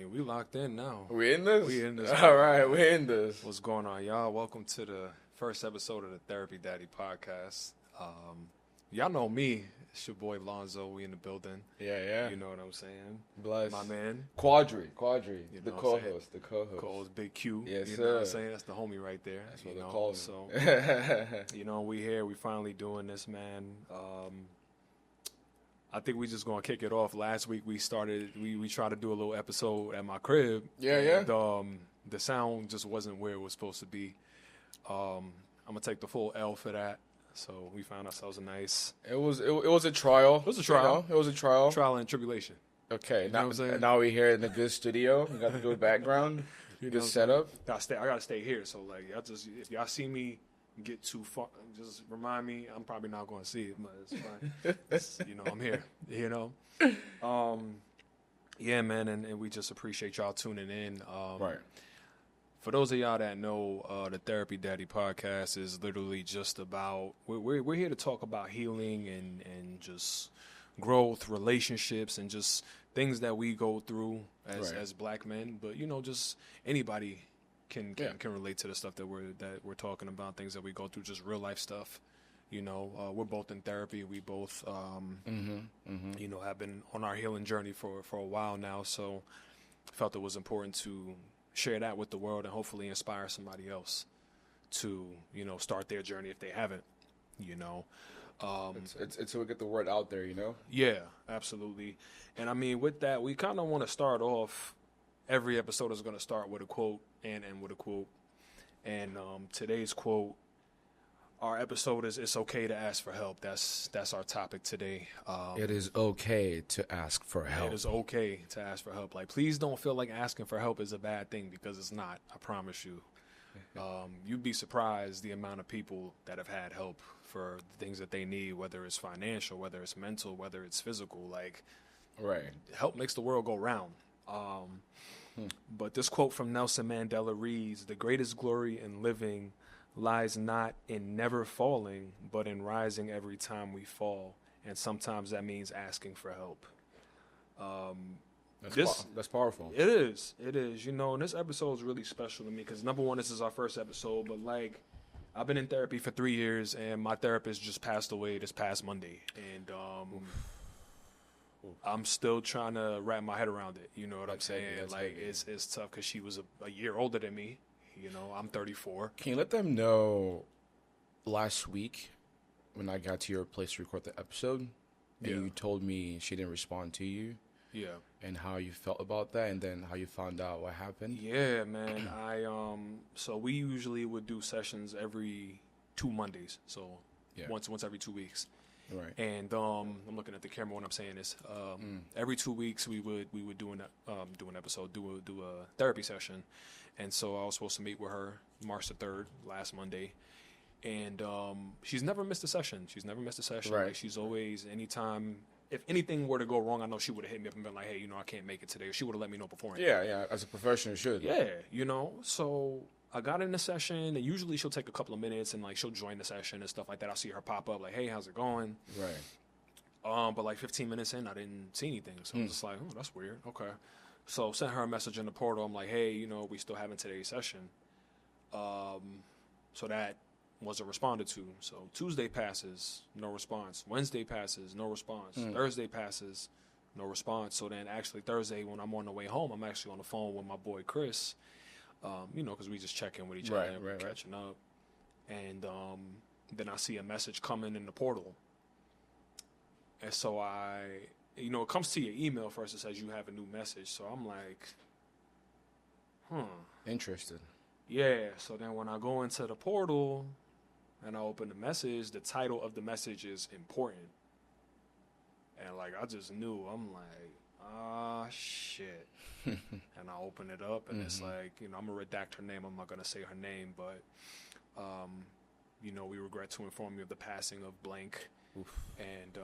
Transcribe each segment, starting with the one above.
mean, we locked in now. We in this? We in this. All right, we in this. What's going on, y'all? Welcome to the first episode of the Therapy Daddy podcast. Y'all know me. It's your boy Lonzo. We in the building. Yeah. You know what I'm saying? Bless. My man. Quadri. You The know what I'm saying? co-host. The co-host. Co-host Big Q. Yes, you sir. know what I'm saying? That's the homie right there. That's what you they know? call me. So, you know, we here. We finally doing this, man. I think we just gonna kick it off. Last week we tried to do a little episode at my crib. Yeah. And, the sound just wasn't where it was supposed to be. I'm gonna take the full L for that. So we found ourselves a nice. It was a trial. It was a trial. It was a trial. Trial and tribulation. Okay. You know what I'm saying? Now we're here in a good studio. We got the good background. Good setup. I gotta stay here. So like, if y'all see me get too far, just remind me. I'm probably not going to see it, but it's fine. I'm here. Yeah, man, and we just appreciate y'all tuning in. Right. For those of y'all that know, the Therapy Daddy podcast is literally just about we're here to talk about healing and just growth, relationships, and just things that we go through as black men. But just anybody can relate to the stuff that we're talking about, things that we go through, just real life stuff. We're both in therapy. We both have been on our healing journey for a while now. So felt it was important to share that with the world and hopefully inspire somebody else to, start their journey if they haven't, It's to get the word out there, Yeah, absolutely. And I mean, with that, we kind of want to start off. Every episode is going to start with a quote and end with a quote. And today's quote, our episode is "It's okay to ask for help." That's our topic today. It is okay to ask for help. It is okay to ask for help. Like, please don't feel like asking for help is a bad thing, because it's not. I promise you. You'd be surprised the amount of people that have had help for the things that they need, whether it's financial, whether it's mental, whether it's physical. Like, help makes the world go round. But this quote from Nelson Mandela reads, "The greatest glory in living lies not in never falling, but in rising every time we fall. And sometimes that means asking for help." That's powerful. It is. And this episode is really special to me because, number one, this is our first episode, but like, I've been in therapy for 3 years, and my therapist just passed away this past Monday. And I'm still trying to wrap my head around it. You know what I'm saying? Like, it's tough because she was a year older than me. I'm 34. Can you let them know, last week when I got to your place to record the episode, and you told me she didn't respond to you? Yeah. And how you felt about that, and then how you found out what happened? Yeah, man. So we usually would do sessions every 2 Mondays. So once every 2 weeks. Right. And I'm looking at the camera when I'm saying this. Every 2 weeks we would do an episode, do a therapy session. And so I was supposed to meet with her March the 3rd, last Monday. And she's never missed a session. Right. Like, she's always, anytime, if anything were to go wrong, I know she would have hit me up and been like, "Hey, I can't make it today." She would have let me know beforehand. Yeah. As a professional, you should. Yeah, So I got in the session, and usually she'll take a couple of minutes, and like, she'll join the session and stuff like that. I'll see her pop up, like, "Hey, how's it going?" Right. But like 15 minutes in, I didn't see anything. So I was just like, "Oh, that's weird." Okay. So sent her a message in the portal. I'm like, "Hey, we still having today's session." So that wasn't responded to. So Tuesday passes, no response. Wednesday passes, no response. Thursday passes, no response. So then actually Thursday, when I'm on the way home, I'm actually on the phone with my boy Chris, because we just check in with each other and we're catching up. And then I see a message coming in the portal. And so it comes to your email first. It says you have a new message. So I'm like, Interested. Yeah. So then when I go into the portal and I open the message, the title of the message is important. And like, I just knew. I'm like, shit. And I open it up, and it's like, I'm going to redact her name. I'm not going to say her name, but, we regret to inform you of the passing of blank. Oof. And,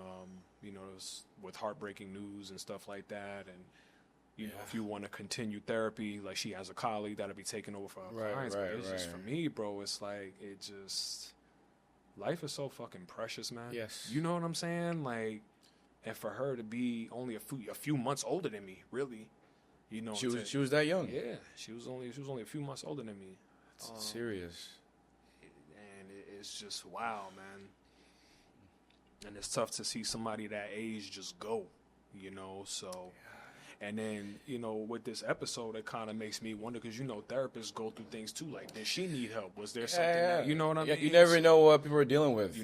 it was with heartbreaking news and stuff like that. And, if you want to continue therapy, like, she has a colleague that'll be taking over for her clients. But it's just, for me, bro, it's like, life is so fucking precious, man. Yes. You know what I'm saying? Like, and for her to be only a few months older than me, really, You know, she was that young. Yeah, she was only a few months older than me. It's serious. And it's just wow, man. And it's tough to see somebody that age just go, you know. So, and then with this episode, it kind of makes me wonder because therapists go through things too. Like, did she need help? Was there something? That, you know what I mean? You never know what people are dealing with.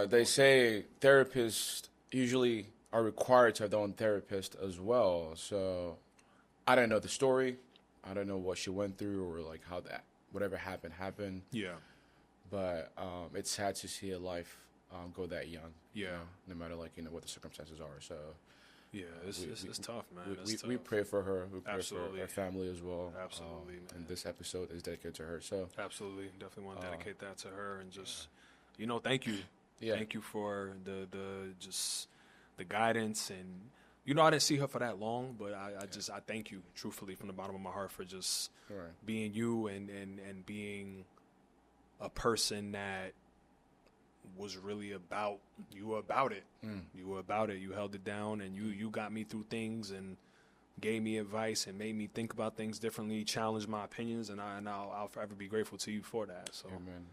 They say therapists usually are required to have their own therapist as well. So, I don't know the story. I don't know what she went through or like how that whatever happened. Yeah. But it's sad to see a life go that young. Yeah. No matter what the circumstances are. So. Yeah, it's tough, man. We pray for her. We pray Absolutely. for her family as well. Absolutely, man. And this episode is dedicated to her. So absolutely, definitely want to dedicate that to her and just, thank you. Yeah. Thank you for the guidance and I didn't see her for that long, but I thank you truthfully from the bottom of my heart for just being you and being a person that was really about you were about it. You were about it. You held it down and you got me through things and gave me advice and made me think about things differently, challenged my opinions, and I'll forever be grateful to you for that. So Amen.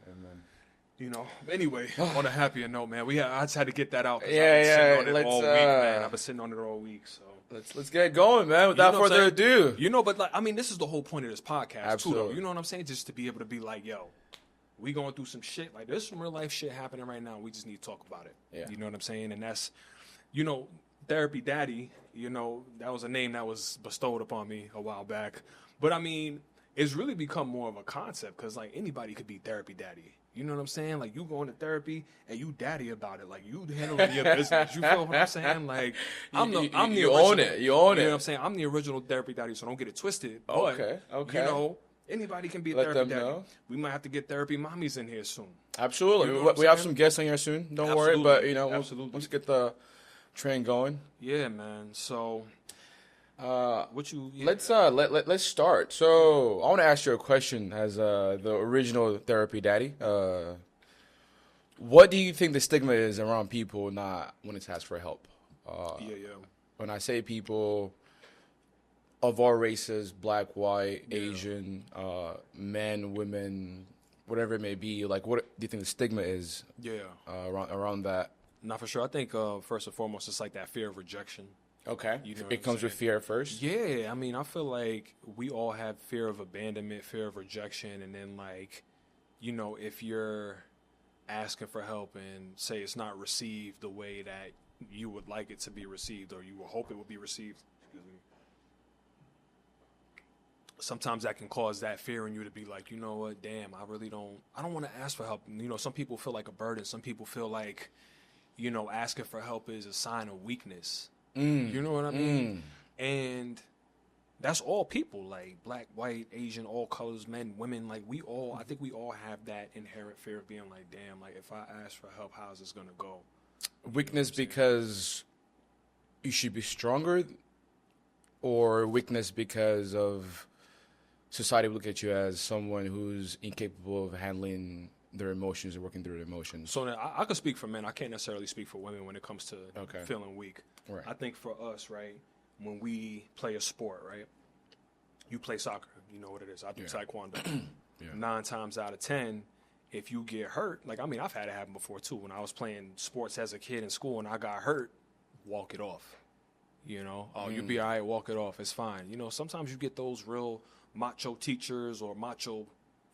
Anyway, on a happier note, man, I just had to get that out. Yeah, I've been sitting on it all week, man. I've been sitting on it all week, so let's get going, man. Without further ado, but this is the whole point of this podcast, Absolutely. too. Though. You know what I'm saying? Just to be able to be like, yo, we going through some shit. Like, there's some real life shit happening right now. We just need to talk about it. Yeah. You know what I'm saying? And that's, Therapy Daddy, that was a name that was bestowed upon me a while back. But, it's really become more of a concept because, like, anybody could be Therapy Daddy. You know what I'm saying? Like, you going to therapy and you daddy about it. Like, you handling your business. You feel what I'm saying? Like, I'm the you original. own it. You own it. You know what I'm saying? I'm the original Therapy Daddy, so don't get it twisted. Okay. Anybody can be a Let therapy them daddy. know. We might have to get therapy mommies in here soon. Absolutely. You know what we I'm have saying? some guests on here soon. Don't Absolutely. worry. But, Absolutely. let's get the train going. Yeah, man. So, let's start. So, I want to ask you a question as the original Therapy Daddy. What do you think the stigma is around people not wanting to ask for help? When I say people of all races, black, white, Asian, men, women, whatever it may be, like, what do you think the stigma is around that? Not for sure. I think first and foremost, it's like that fear of rejection. Okay. You know It comes with fear first? Yeah. I feel like we all have fear of abandonment, fear of rejection, and then, like, if you're asking for help and say it's not received the way that you would like it to be received or you would hope it would be received, sometimes that can cause that fear in you to be like, you know what, damn, I don't want to ask for help. Some people feel like a burden. Some people feel like, asking for help is a sign of weakness. You know what I mean? And that's all people, like black, white, Asian, all colors, men, women. Like, I think we all have that inherent fear of being like, damn, like, if I ask for help, how's this going to go? Weakness because you should be stronger, or weakness because of society look at you as someone who's incapable of handling their emotions and working through their emotions? So now, I could speak for men. I can't necessarily speak for women when it comes to feeling weak. Right. I think for us, right, when we play a sport, right, you play soccer, you know what it is. I do taekwondo. 9 times out of 10, if you get hurt, like, I've had it happen before too. When I was playing sports as a kid in school and I got hurt, walk it off. You'll be all right, walk it off. It's fine. Sometimes you get those real macho teachers or macho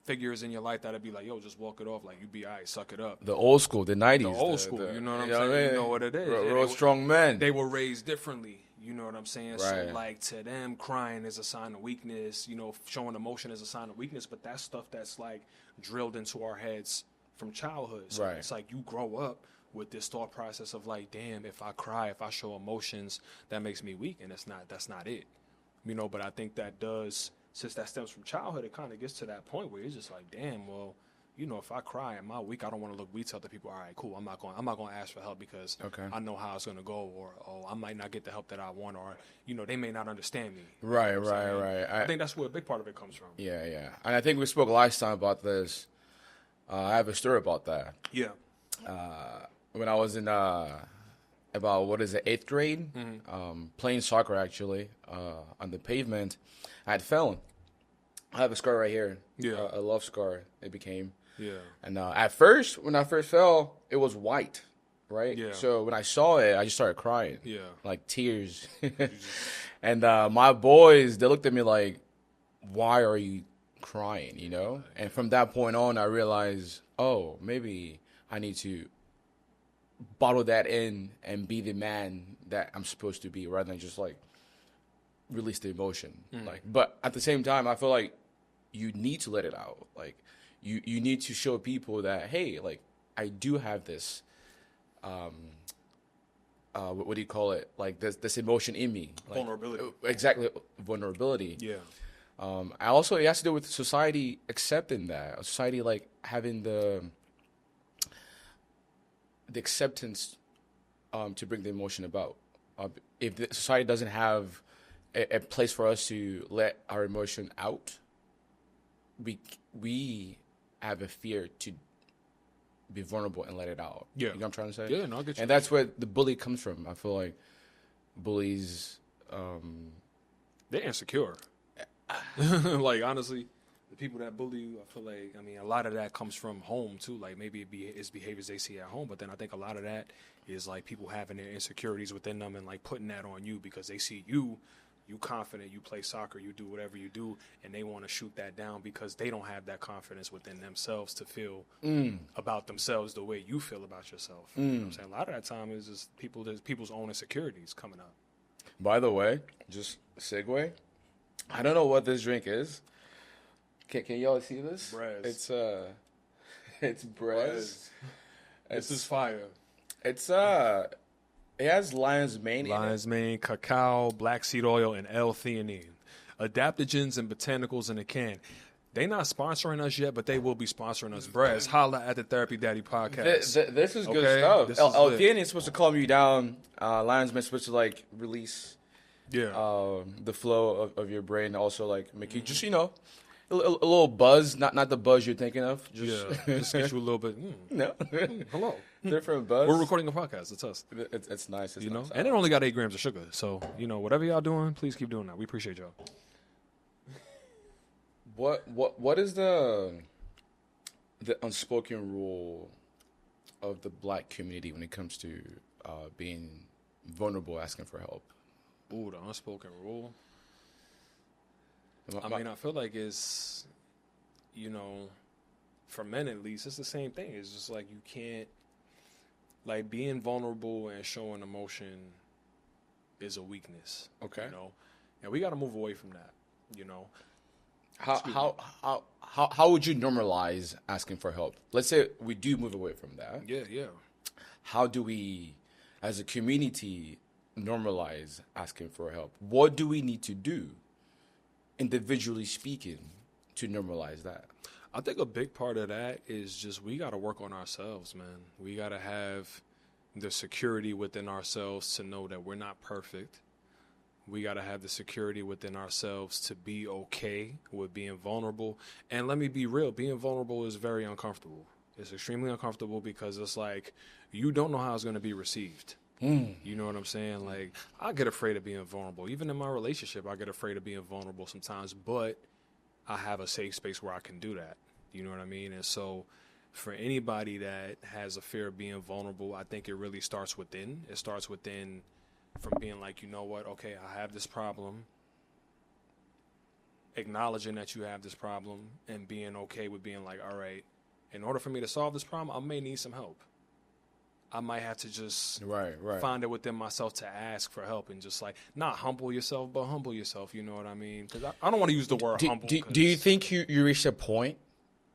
figures in your life that'll be like, yo, just walk it off. Like, you be all right, suck it up. The old school, the 90s. The old school, you know what I'm saying? You know what it is. Real strong men. They were raised differently, you know what I'm saying? Right. So, like, to them, crying is a sign of weakness, showing emotion is a sign of weakness, but that's stuff that's, like, drilled into our heads from childhood. So it's like you grow up with this thought process of, like, damn, if I cry, if I show emotions, that makes me weak, and that's not it. But I think that does... Since that stems from childhood, it kind of gets to that point where it's just like, damn, well, if I cry in my week, I don't want to look weak to other people. All right, cool. I'm not going to ask for help because I know how it's going to go, or I might not get the help that I want, or they may not understand me. Right. I think that's where a big part of it comes from. Yeah. And I think we spoke last time about this. I have a story about that. Yeah. When I was in about, what is it, 8th grade, playing soccer, actually, on the pavement. I had fallen. I have a scar right here. Yeah. A love scar, it became. Yeah. And at first, when I first fell, it was white, right? Yeah. So when I saw it, I just started crying. Yeah. Like tears. And my boys, they looked at me like, why are you crying, you know? And from that point on, I realized, oh, maybe I need to bottle that in and be the man that I'm supposed to be, rather than just like release the emotion. Like, but at the same time, I feel like you need to let it out. Like, you need to show people that, hey, like, I do have this, what do you call it? Like this emotion in me. Like, Vulnerability. Exactly, vulnerability. Yeah. I also, it has to do with society accepting that. Society, like, having the acceptance to bring the emotion about. If the society doesn't have a place for us to let our emotion out, we have a fear to be vulnerable and let it out. Yeah. You know what I'm trying to say? Yeah, no, I get you. And that's where the bully comes from. I feel like bullies... they're insecure. Like, honestly, the people that bully you, I feel like, I mean, a lot of that comes from home, too. Like, maybe it's behaviors they see at home, but then I think a lot of that is, like, people having their insecurities within them and, like, putting that on you because they see you confident, you play soccer, you do whatever you do, and they want to shoot that down because they don't have that confidence within themselves to feel about themselves the way you feel about yourself. You know what I'm saying? A lot of that time is just people's own insecurities coming up. By the way, just a segue. I don't know what this drink is. Can y'all see this? Brez. It's Brez. This is fire. It's it has lion's mane in it. Lion's mane, cacao, black seed oil, and L-theanine. Adaptogens and botanicals in a can. They not sponsoring us yet, but they will be sponsoring us. Brez, holla at the Therapy Daddy podcast. This is good stuff. This L-theanine is supposed to calm you down. Lion's mane is supposed to, like, release the flow of your brain. Also, like, make you just, you know, a little buzz. Not the buzz you're thinking of. Just get you a little bit. No. Hello. Different buzz. We're recording a podcast. It's us. It's nice. It's you know, nice. and it only got 8 grams of sugar. So, you know, whatever y'all doing, please keep doing that. We appreciate y'all. What is the unspoken rule of the black community when it comes to being vulnerable, asking for help? Ooh, the unspoken rule. I mean, I feel like it's, you know, for men at least, it's the same thing. It's just like you can't, like, being vulnerable and showing emotion is a weakness. Okay. You know, and we got to move away from that. You know, how would you normalize asking for help? Let's say we do move away from that. Yeah. How do we, as a community, normalize asking for help? What do we need to do, individually speaking, to normalize that? I think a big part of that is just we got to work on ourselves, man. We got to have the security within ourselves to know that we're not perfect. We got to have the security within ourselves to be okay with being vulnerable. And let me be real, being vulnerable is very uncomfortable. It's extremely uncomfortable because it's like you don't know how it's going to be received. You know what I'm saying? Like, I get afraid of being vulnerable. Even in my relationship, I get afraid of being vulnerable sometimes, but I have a safe space where I can do that. You know what I mean? And so for anybody that has a fear of being vulnerable, I think it really starts within. It starts within from being like, you know what, okay, I have this problem, acknowledging that you have this problem and being okay with being like, all right, in order for me to solve this problem, I may need some help. I might have to just find it within myself to ask for help and just like not humble yourself, but humble yourself. You know what I mean? Because I don't want to use the word humble. Do you think you reached a point,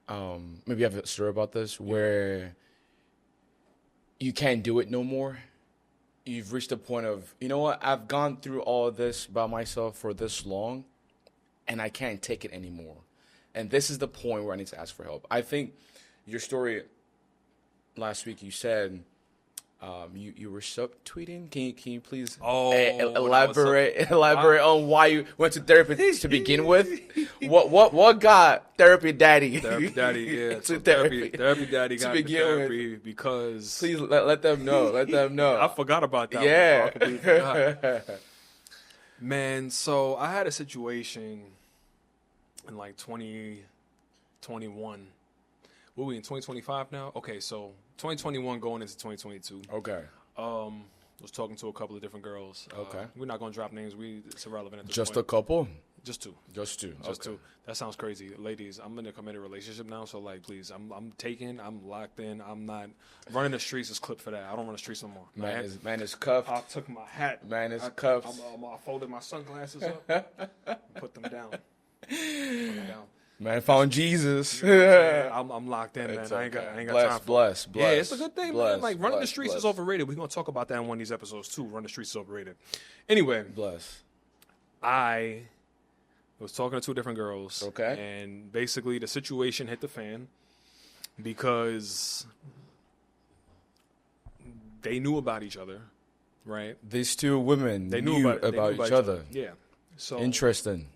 maybe you have a story about this, where you can't do it no more? You've reached a point of, you know what, I've gone through all of this by myself for this long, and I can't take it anymore. And this is the point where I need to ask for help. I think your story last week, you said You were subtweeting. Can you please elaborate on why you went to therapy to begin with? What got therapy daddy? Therapy daddy, yeah. To therapy Daddy got to therapy because please let them know. Let them know. I forgot about that. Yeah. I completely forgot. Man, so I had a situation in like 2021. What are we in 2025 now? Okay, so 2021 going into 2022. Okay. Was talking to a couple of different girls. Okay. We're not gonna drop names. It's irrelevant at this Just point. a couple. Just two. Just two. That sounds crazy, ladies. I'm in a committed relationship now, so like, please, I'm locked in. I'm not running the streets is clipped for that. I don't run the streets no more. Man is cuffed. I took my hat. Man is cuffed. I folded my sunglasses up, put them down. Man found Jesus. I'm locked in, man. I ain't got time for bless. Yeah, it's a good thing, man. Like, running the streets is overrated. We're going to talk about that in one of these episodes, too. Run the streets is overrated. Anyway. I was talking to two different girls. Okay. And basically, the situation hit the fan because they knew about each other, right? These two women knew about each other. Yeah. So interesting.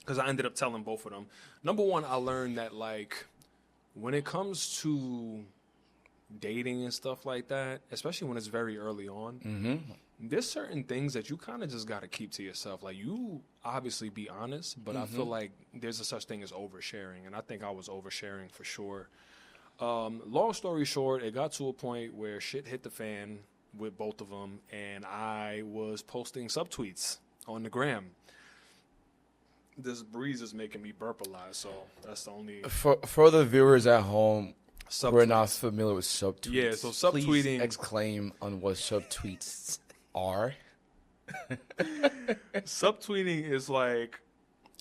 Because I ended up telling both of them. Number one, I learned that, like, when it comes to dating and stuff like that, especially when it's very early on, there's certain things that you kind of just got to keep to yourself. Like, you obviously be honest, but I feel like there's a such thing as oversharing, and I think I was oversharing for sure. Long story short, it got to a point where shit hit the fan with both of them, and I was posting subtweets on the gram. This breeze is making me burp a lot, so that's the only... For the viewers at home, we're not familiar with subtweets. Yeah, so subtweeting... Please exclaim on what subtweets are. Subtweeting is like,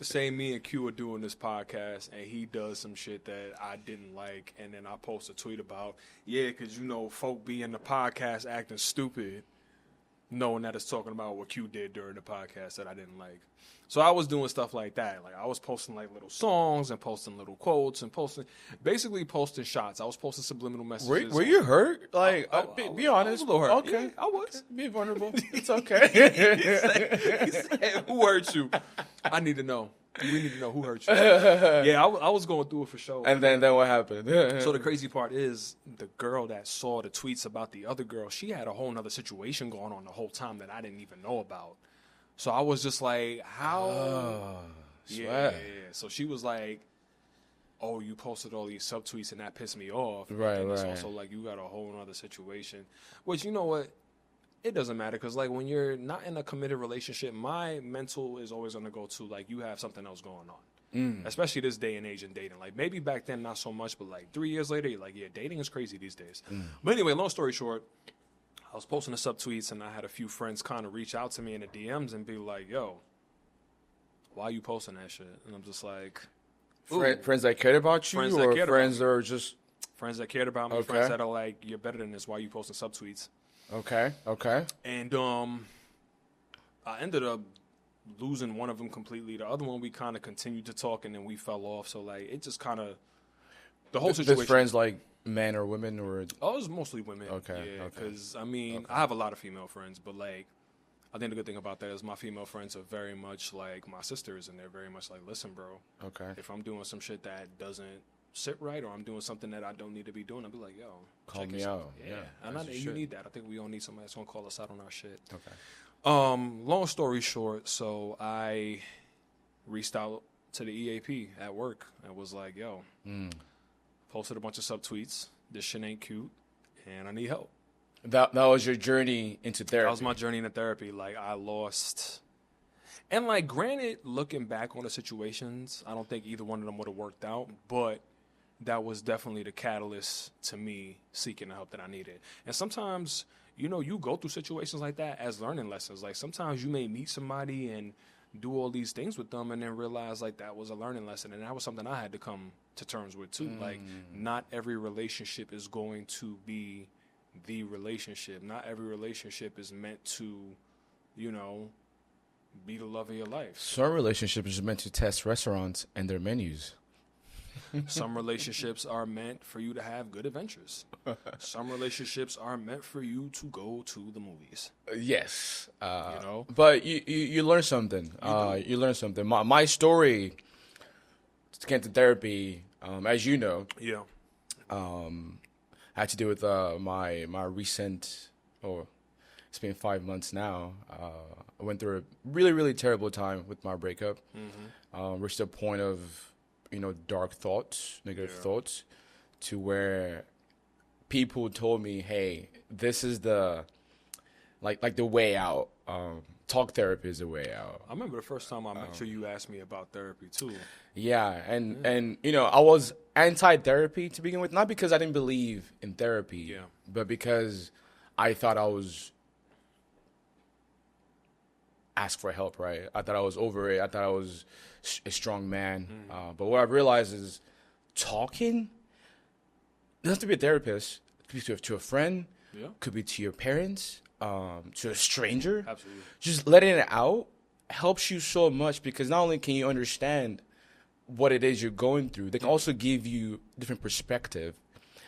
say me and Q are doing this podcast, and he does some shit that I didn't like, and then I post a tweet about, because, folk be in the podcast acting stupid, knowing that it's talking about what Q did during the podcast that I didn't like. So I was doing stuff like that. Like, I was posting like little songs and posting little quotes and basically posting shots. I was posting subliminal messages. Were you hurt? Like, be honest. I was a little hurt. Okay. Yeah, I was. Be vulnerable. It's okay. he said, who hurt you? I need to know. We need to know who hurt you. Yeah, I was going through it for sure. And then what happened? So the crazy part is the girl that saw the tweets about the other girl, she had a whole nother situation going on the whole time that I didn't even know about. So I was just like, how? Yeah. So she was like, oh, you posted all these subtweets and that pissed me off. Right. It's also like you got a whole other situation. Which, you know what? It doesn't matter because, like, when you're not in a committed relationship, my mental is always going to go to, like, you have something else going on. Especially this day and age in dating. Like, maybe back then not so much, but, like, 3 years later, you're like, yeah, dating is crazy these days. But anyway, long story short, I was posting the subtweets, and I had a few friends kind of reach out to me in the DMs and be like, yo, why are you posting that shit? And I'm just like... Friends that cared about you, friends that are just... Friends that cared about me, friends that are like, you're better than this, why are you posting subtweets? Okay. And I ended up losing one of them completely. The other one, we kind of continued to talk, and then we fell off. So, like, it just kind of... The whole situation... This friends, like, men or women? Or Oh, it was mostly women. Okay. Yeah, because, I mean, I have a lot of female friends, but, like, I think the good thing about that is my female friends are very much like my sisters, and they're very much like, listen, bro. Okay. If I'm doing some shit that doesn't sit right, or I'm doing something that I don't need to be doing, I'll be like, yo, call me out. Yeah. And you need that. I think we all need somebody that's going to call us out on our shit. Okay. Long story short, so I reached out to the EAP at work and was like, yo, posted a bunch of subtweets. This shit ain't cute, and I need help. That was your journey into therapy. That was my journey into therapy. Like, I lost... And, like, granted, looking back on the situations, I don't think either one of them would have worked out, but that was definitely the catalyst to me seeking the help that I needed. And sometimes, you know, you go through situations like that as learning lessons. Like, sometimes you may meet somebody and do all these things with them and then realize, like, that was a learning lesson. And that was something I had to come to terms with, too. Like, not every relationship is going to be the relationship. Not every relationship is meant to, you know, be the love of your life. Some relationships are meant to test restaurants and their menus. Some relationships are meant for you to have good adventures. Some relationships are meant for you to go to the movies. Yes. You know? But you learn something. You learn something. My story to get to therapy, as you know, Yeah. had to do with my recent, it's been 5 months now. I went through a really, really terrible time with my breakup. Mm-hmm. Reached a point of, dark thoughts, negative thoughts, to where people told me, "Hey, this is the like the way out. Talk therapy is the way out." I remember the first time I met you asked me about therapy too. Yeah, and I was anti-therapy to begin with, not because I didn't believe in therapy, but because I thought I was ask for help, right? I thought I was over it. I thought I was a strong man. But what I've realized is talking doesn't have to be a therapist. It could be to a friend. Yeah. Could be to your parents, to a stranger. Absolutely. Just letting it out helps you so much, because not only can you understand what it is you're going through, they can also give you different perspective.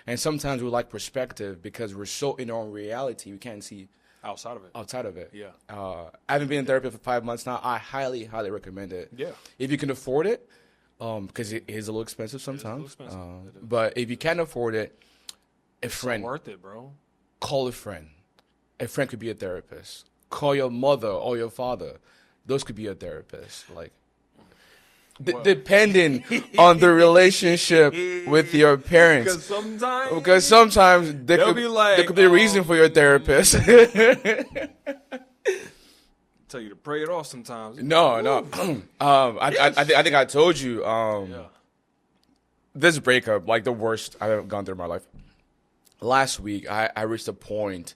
And sometimes we like perspective because we're so in our own reality, we can't see outside of it. Yeah. I haven't been in therapy for 5 months now. I highly, highly recommend it. Yeah. If you can afford it, because it is a little expensive sometimes. But if you can't afford it, it's friend. So worth it, bro. Call a friend. A friend could be a therapist. Call your mother or your father. Those could be a therapist. Like, depending on the relationship with your parents. Because sometimes there could be a reason for your therapist. Tell you to pray it off sometimes. No. I think I told you. This breakup, like the worst I've ever gone through in my life. Last week, I reached a point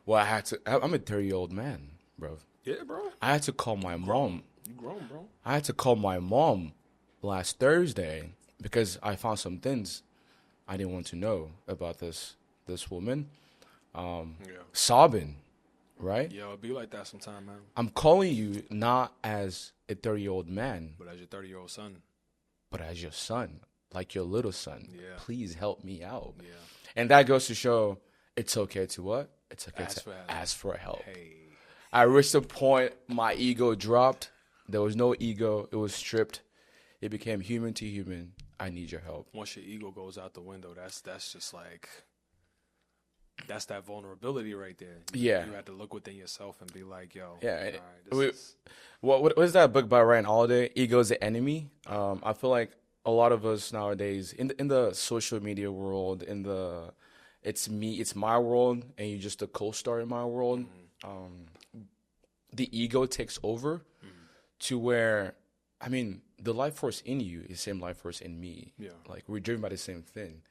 where I had to. I'm a 30-year-old man, bro. Yeah, bro. I had to call my mom. You grown, bro. I had to call my mom last Thursday because I found some things I didn't want to know about this woman. Sobbing, right? Yeah, it'll be like that sometime, man. I'm calling you not as a 30-year-old man, but as your 30-year-old son. But as your son, like your little son. Yeah. Please help me out. Yeah. And that goes to show it's okay to what? It's okay to ask for help. Hey. I reached a point my ego dropped. There was no ego. It was stripped. It became human to human. I need your help. Once your ego goes out the window, that's just like, that's that vulnerability right there. You have to look within yourself and be like, yo. Yeah. What is that book by Ryan Holiday? Ego's the Enemy. I feel like a lot of us nowadays in the social media world, it's me, it's my world, and you're just a co-star in my world. The ego takes over to where, I mean, the life force in you is the same life force in me. Yeah. Like, we're driven by the same thing.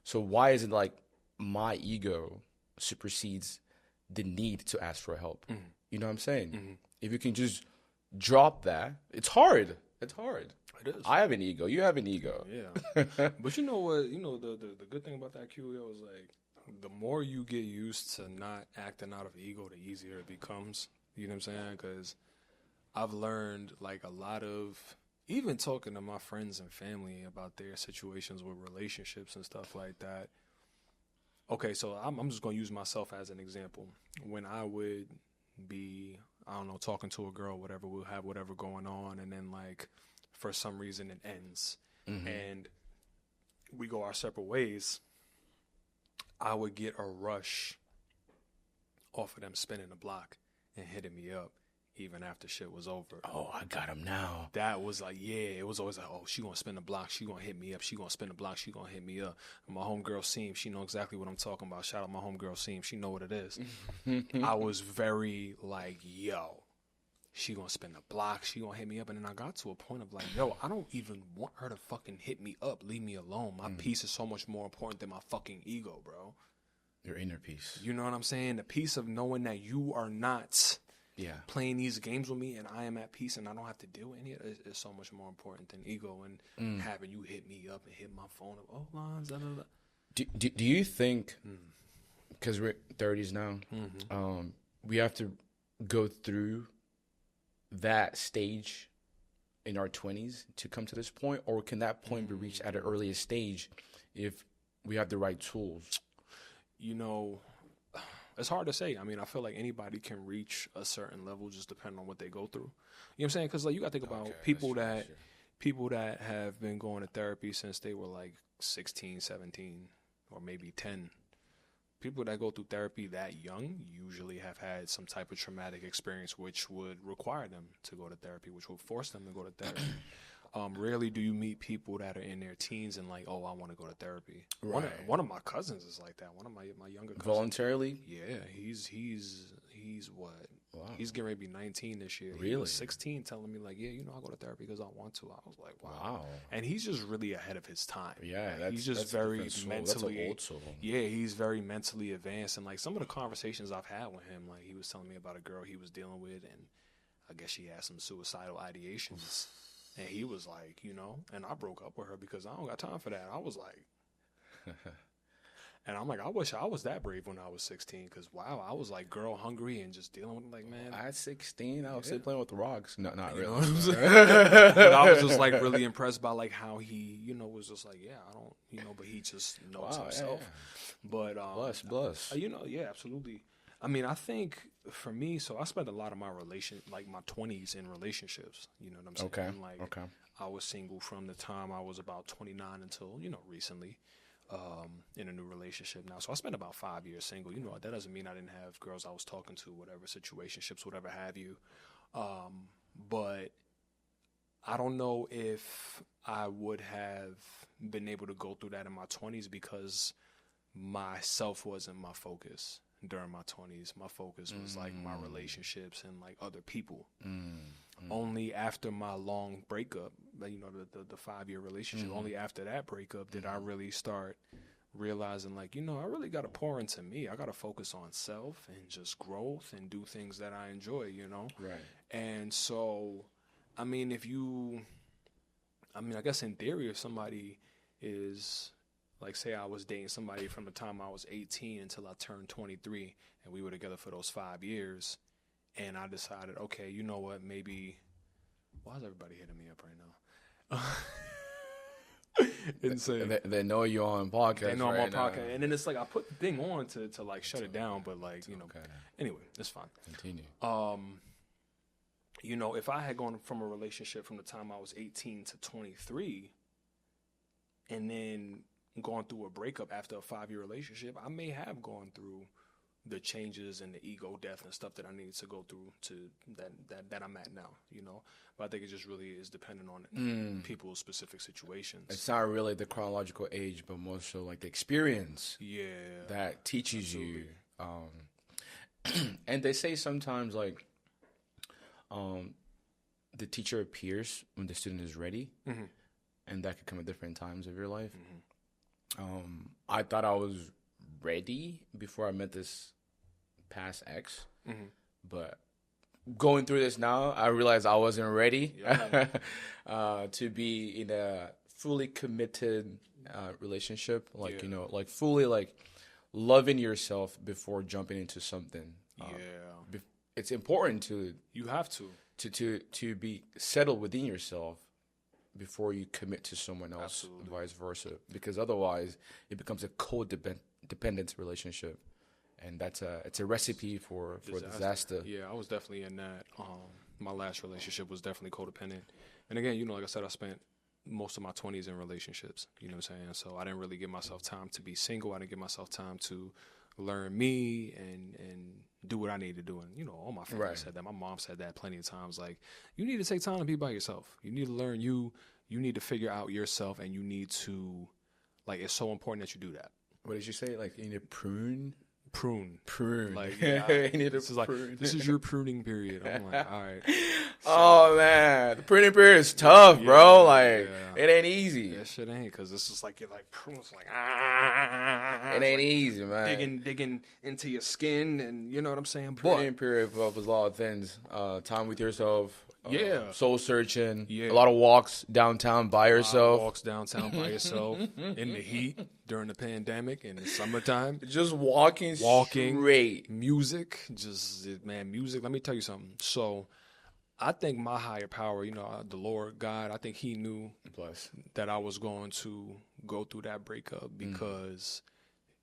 So why is it like my ego supersedes the need to ask for help? You know what I'm saying? If you can just drop that, it's hard. It's hard. It is. I have an ego. You have an ego. Yeah. But you know what? You know, the good thing about that, QEO, is like, the more you get used to not acting out of ego, the easier it becomes. You know what I'm saying? Because I've learned, like, a lot of, even talking to my friends and family about their situations with relationships and stuff like that. Okay, so I'm just going to use myself as an example. When I would be, I don't know, talking to a girl, whatever, we'll have whatever going on, and then, like, for some reason it ends, and we go our separate ways, I would get a rush off of them spinning the block and hitting me up even after shit was over. Oh, I got him now. That was like, it was always like, oh, she gonna spin the block, she gonna hit me up, she gonna spin the block, she gonna hit me up. And my homegirl Seam, she know exactly what I'm talking about. Shout out my homegirl Seam, she know what it is. I was very like, yo, she gonna spin the block, she gonna hit me up. And then I got to a point of like, yo, I don't even want her to fucking hit me up. Leave me alone. My peace is so much more important than my fucking ego, bro. Your inner peace. You know what I'm saying? The peace of knowing that you are not playing these games with me and I am at peace and I don't have to deal with any of it is so much more important than ego and having you hit me up and hit my phone up. Oh, lines, da, da, da. Do you think, because we're 30s now, we have to go through that stage in our 20s to come to this point, or can that point be reached at an earlier stage if we have the right tools? You know, it's hard to say. I mean, I feel like anybody can reach a certain level just depending on what they go through. You know what I'm saying? Because like you got to think about people that have been going to therapy since they were like 16, 17, or maybe 10. People that go through therapy that young usually have had some type of traumatic experience which would require them to go to therapy, which would force them to go to therapy. Rarely do you meet people that are in their teens and like, oh, I want to go to therapy. Right. One of my cousins is like that. One of my younger cousins. Voluntarily? Yeah, he's what? Wow. He's getting ready to be 19 this year. Really? He was 16 telling me like, yeah, I go to therapy because I want to. I was like, wow. And he's just really ahead of his time. Yeah, he's just very mentally. That's an old soul. Yeah, he's very mentally advanced. And like some of the conversations I've had with him, like he was telling me about a girl he was dealing with, and I guess she had some suicidal ideations. And he was like, and I broke up with her because I don't got time for that. I was like, and I'm like, I wish I was that brave when I was 16 because, wow, I was like girl hungry and just dealing with like, man. At 16, I was still playing with the rocks. No, not really. But I was just like really impressed by like how he, was just like, yeah, I don't, but he just knows himself. Yeah. But, bless. Yeah, absolutely. I mean, I think for me, so I spent a lot of my my 20s in relationships. You know what I'm saying? Okay. Okay. I was single from the time I was about 29 until, recently, in a new relationship now. So I spent about 5 years single. That doesn't mean I didn't have girls I was talking to, whatever, situationships, whatever have you. But I don't know if I would have been able to go through that in my 20s because myself wasn't my focus. During my 20s, my focus was like my relationships and like other people. Only after my long breakup, the 5-year relationship, only after that breakup did I really start realizing like, I really got to pour into me. I got to focus on self and just growth and do things that I enjoy, Right. And so, I mean, I guess in theory, if somebody is... Like, say I was dating somebody from the time I was 18 until I turned 23, and we were together for those 5 years, and I decided, okay, you know what, maybe... Why is everybody hitting me up right now? They know you're on podcast. They know I'm on podcast. And then it's like, I put the thing on to like, shut it down, but, like, Okay. Anyway, it's fine. Continue. If I had gone from a relationship from the time I was 18 to 23, and then... gone through a breakup after a 5-year relationship, I may have gone through the changes and the ego death and stuff that I needed to go through to that I'm at now, But I think it just really is dependent on people's specific situations. It's not really the chronological age, but more so like the experience. Yeah. That teaches you. And they say sometimes like the teacher appears when the student is ready, and that could come at different times of your life. I thought I was ready before I met this past ex, but going through this now, I realized I wasn't ready to be in a fully committed relationship, like like fully like loving yourself before jumping into something. It's important to you have to be settled within yourself before you commit to someone else, Absolutely. Vice versa. Because otherwise, it becomes a codependent relationship, and it's a recipe for disaster. Yeah, I was definitely in that. My last relationship was definitely codependent, and again, like I said, I spent most of my 20s in relationships. You know what I'm saying? So I didn't really give myself time to be single. I didn't give myself time to learn me and do what I need to do. And, all my family said that. My mom said that plenty of times. Like, you need to take time to be by yourself. You need to learn you. You need to figure out yourself, and you need to, like, it's so important that you do that. What did you say? Like, you need to prune? Prune. Like, you need to prune. This is your pruning period. I'm like, all right. So, man, the pruning period is tough, bro. Like, it ain't easy. That shit ain't, because it's just like, you're like, prune. It's like, It ain't easy, man. Digging into your skin, and you know what I'm saying? Pruning period of a lot of things. Time with yourself. Soul searching. Yeah. A lot of walks downtown by yourself. Walks downtown by yourself in the heat during the pandemic in the summertime. Just walking straight. Music. Music. Let me tell you something. So I think my higher power, the Lord God, I think he knew that I was going to go through that breakup because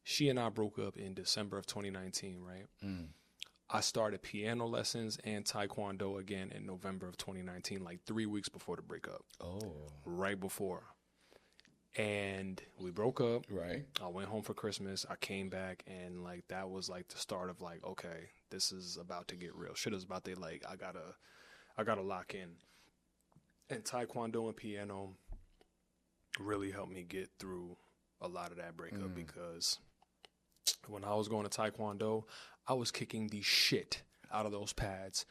she and I broke up in December of 2019, right? I started piano lessons and taekwondo again in November of 2019, like 3 weeks before the breakup. Oh. Right before. And we broke up. Right. I went home for Christmas. I came back, and like that was like the start of like, okay, this is about to get real. Shit is about to like I gotta lock in. And taekwondo and piano really helped me get through a lot of that breakup because when I was going to taekwondo, I was kicking the shit out of those pads.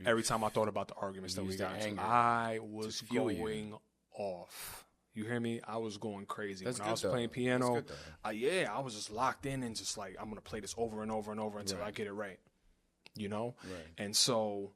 Every time I thought about the arguments that we got into, I was going off. You hear me? I was going crazy. When I was playing piano, I was just locked in and just like, I'm going to play this over and over and over until I get it right. Right. And so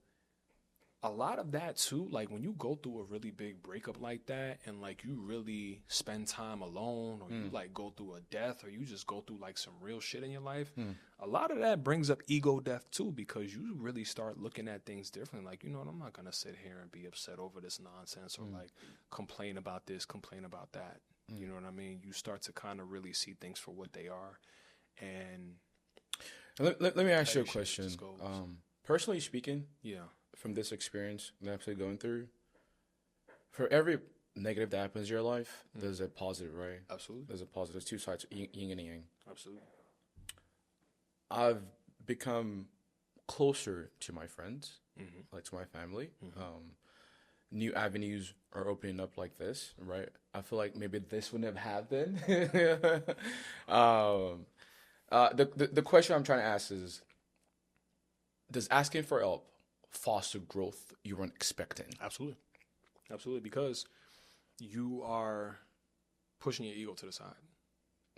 a lot of that too, like when you go through a really big breakup like that and like you really spend time alone or you like go through a death or you just go through like some real shit in your life, a lot of that brings up ego death too because you really start looking at things differently. Like, I'm not going to sit here and be upset over this nonsense or like complain about this, complain about that. You know what I mean? You start to kind of really see things for what they are. And let me ask you a question. Personally speaking, from this experience that I'm still going through, for every negative that happens in your life, there's a positive, right? Absolutely. There's a positive. There's two sides, yin and yang. Absolutely. I've become closer to my friends, like to my family. New avenues are opening up like this, right? I feel like maybe this wouldn't have happened. The question I'm trying to ask is, does asking for help foster growth you weren't expecting? Absolutely. Because you are pushing your ego to the side.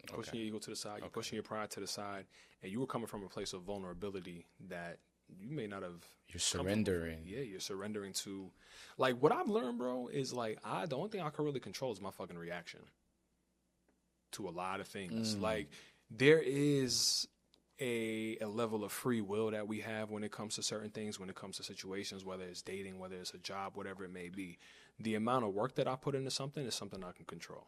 Pushing your ego to the side. You're pushing your pride to the side. And you were coming from a place of vulnerability that you may not have. You're surrendering. You're surrendering to. Like, what I've learned, bro, is like, the only thing I can really control is my fucking reaction to a lot of things. Like, there is a level of free will that we have when it comes to certain things, when it comes to situations, whether it's dating, whether it's a job, whatever it may be. The amount of work that I put into something is something I can control.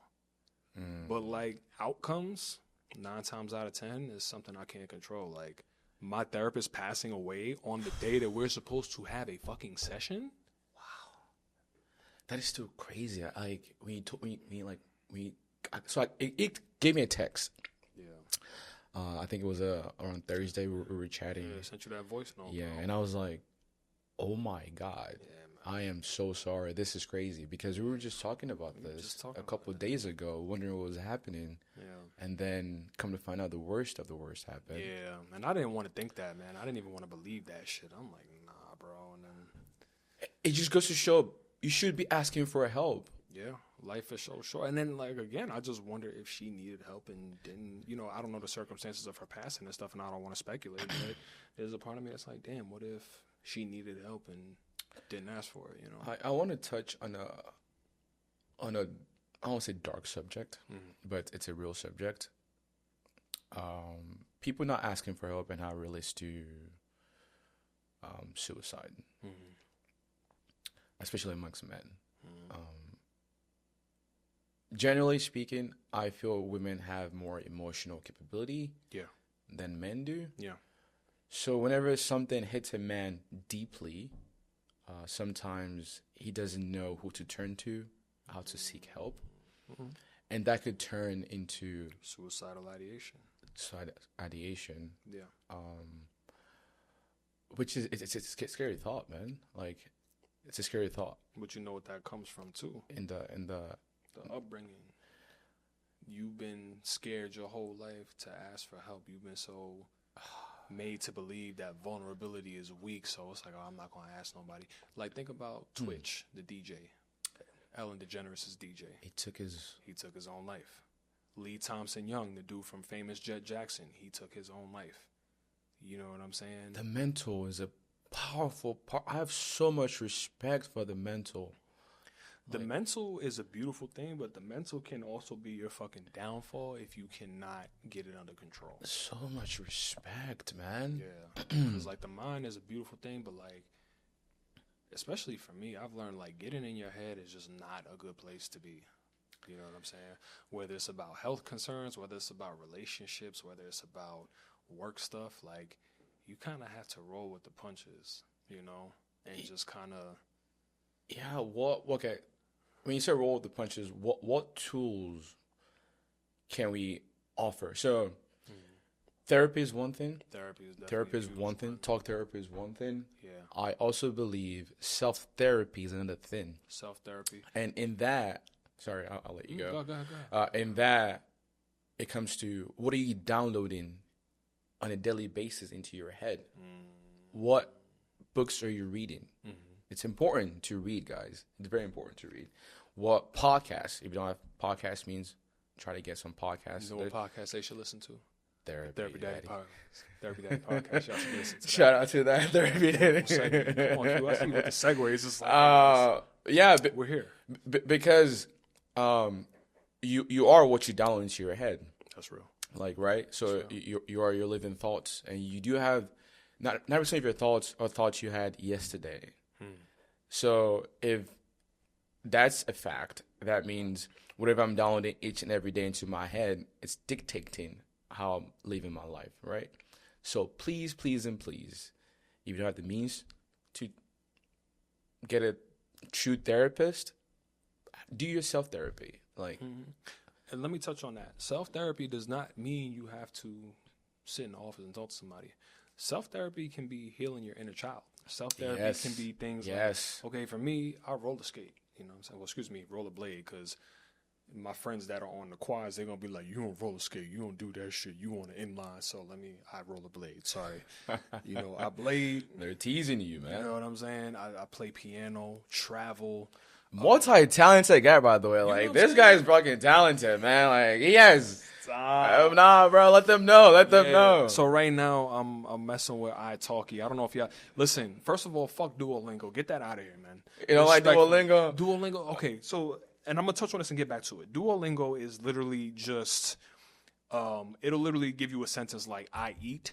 But like outcomes, 9 times out of 10 is something I can't control. Like my therapist passing away on the day that we're supposed to have a fucking session. Wow. That is still crazy. Like it gave me a text. I think it was around Thursday we were chatting. Yeah, I sent you that voice note. Yeah, bro. and I was like, oh my God. Yeah, I am so sorry. This is crazy because we were just talking about this a couple of days ago, wondering what was happening. Yeah. And then come to find out the worst of the worst happened. Yeah, and I didn't want to think that, man. I didn't even want to believe that shit. I'm like, nah, bro. And then it just goes to show you should be asking for help. Yeah, life is so short. And then, like, again, I just wonder if she needed help and didn't, I don't know the circumstances of her passing and stuff, and I don't want to speculate, but there's a part of me that's like, damn, what if she needed help and didn't ask for it, I want to touch on a I don't want to say dark subject, but it's a real subject. People not asking for help and how it relates to suicide, especially amongst men. Generally speaking, I feel women have more emotional capability than men do. Yeah. So whenever something hits a man deeply, sometimes he doesn't know who to turn to, how to seek help. And that could turn into suicidal ideation. Yeah. Which is it's a scary thought, man. Like it's a scary thought. But you know what that comes from too. In the upbringing. You've been scared your whole life to ask for help. You've been so made to believe that vulnerability is weak, so it's like, I'm not going to ask nobody. Like, think about Twitch, the DJ. Ellen DeGeneres' DJ. He took his own life. Lee Thompson Young, the dude from famous Jet Jackson, he took his own life. You know what I'm saying? The mental is a powerful part. I have so much respect for the mental. The mental is a beautiful thing, but the mental can also be your fucking downfall if you cannot get it under control. So much respect, man. Yeah. Because, like, the mind is a beautiful thing, but, like, especially for me, I've learned like getting in your head is just not a good place to be. You know what I'm saying? Whether it's about health concerns, whether it's about relationships, whether it's about work stuff, like you kind of have to roll with the punches, you know, and just kind of. Yeah. Okay. When you say roll with the punches, what tools can we offer? So, therapy is one thing. Therapy is one thing. Talk therapy is one thing. Yeah. I also believe self-therapy is another thing. Self-therapy. And in that, sorry, I'll let you go. Go ahead. In that, it comes to what are you downloading on a daily basis into your head? What books are you reading? It's important to read, guys. It's very important to read. What podcasts? If you don't have podcasts, means try to get some podcasts. You know what podcasts they should listen to? Therapy Daddy podcast. Y'all should listen to Shout out to that Therapy Daddy. Come on, Q. I see with the segue. It's just like, yeah, we're here because you are what you download into your head. That's real. Like, right? So you are your living thoughts, and you do have not every of your thoughts are thoughts you had yesterday. So if that's a fact, that means whatever I'm downloading each and every day into my head, it's dictating how I'm living my life, right? So please, and please, if you don't have the means to get a true therapist, do your self-therapy. Like, and let me touch on that. Self-therapy does not mean you have to sit in the office and talk to somebody. Self-therapy can be healing your inner child. Self-therapy can be things like, okay, for me, I roller skate. You know what I'm saying? Well, excuse me, rollerblade, because my friends that are on the quads, they're going to be like, you don't roller skate. You don't do that shit. You on the inline. So I rollerblade. Sorry. You know, I blade. They're teasing you, man. You know what I'm saying? I play piano, travel. Multi-talented guy, by the way. Like, this guy's fucking talented, man. Like, he has... nah, bro. Let them know. So right now, I'm messing with italki. I don't know if y'all... Listen, first of all, fuck Duolingo. Get that out of here, man. You don't like Duolingo? Duolingo? Okay, so... And I'm going to touch on this and get back to it. Duolingo is literally just... it'll literally give you a sentence like, I eat.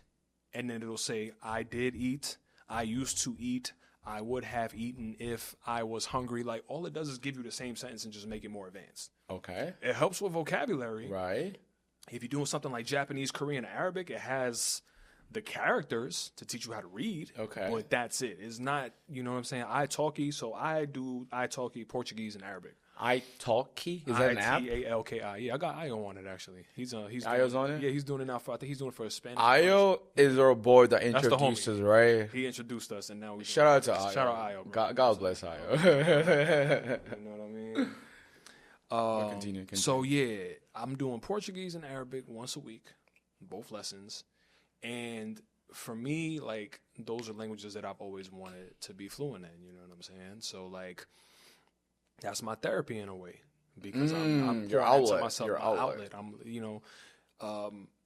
And then it'll say, I did eat. I used to eat. I would have eaten if I was hungry. Like, all it does is give you the same sentence and just make it more advanced. Okay. It helps with vocabulary. Right. If you're doing something like Japanese, Korean, Arabic, it has the characters to teach you how to read. Okay. But that's it. It's not, you know what I'm saying, italki. So I do italki, Portuguese, and Arabic. italki? Is that an app? italki. Yeah, I got Io on it, actually. He's Io's on it? Yeah, he's doing it now. I think he's doing it for a Spanish. Io is our boy that introduced us, right? He introduced us, and now we shout out to Io. Shout out Io, bro. God bless Io. You know what I mean? Continue. So yeah, I'm doing Portuguese and Arabic once a week, both lessons. And for me, like, those are languages that I've always wanted to be fluent in, you know what I'm saying? So like, that's my therapy in a way, because I'm your outlet. Myself, your outlet. I'm, you know,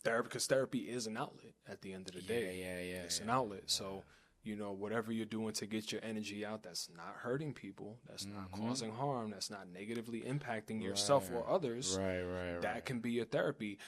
therapy, because therapy is an outlet at the end of the day. Yeah. It's an outlet. So, you know, whatever you're doing to get your energy out, that's not hurting people, that's not causing harm, that's not negatively impacting yourself or others. Right. That can be a therapy,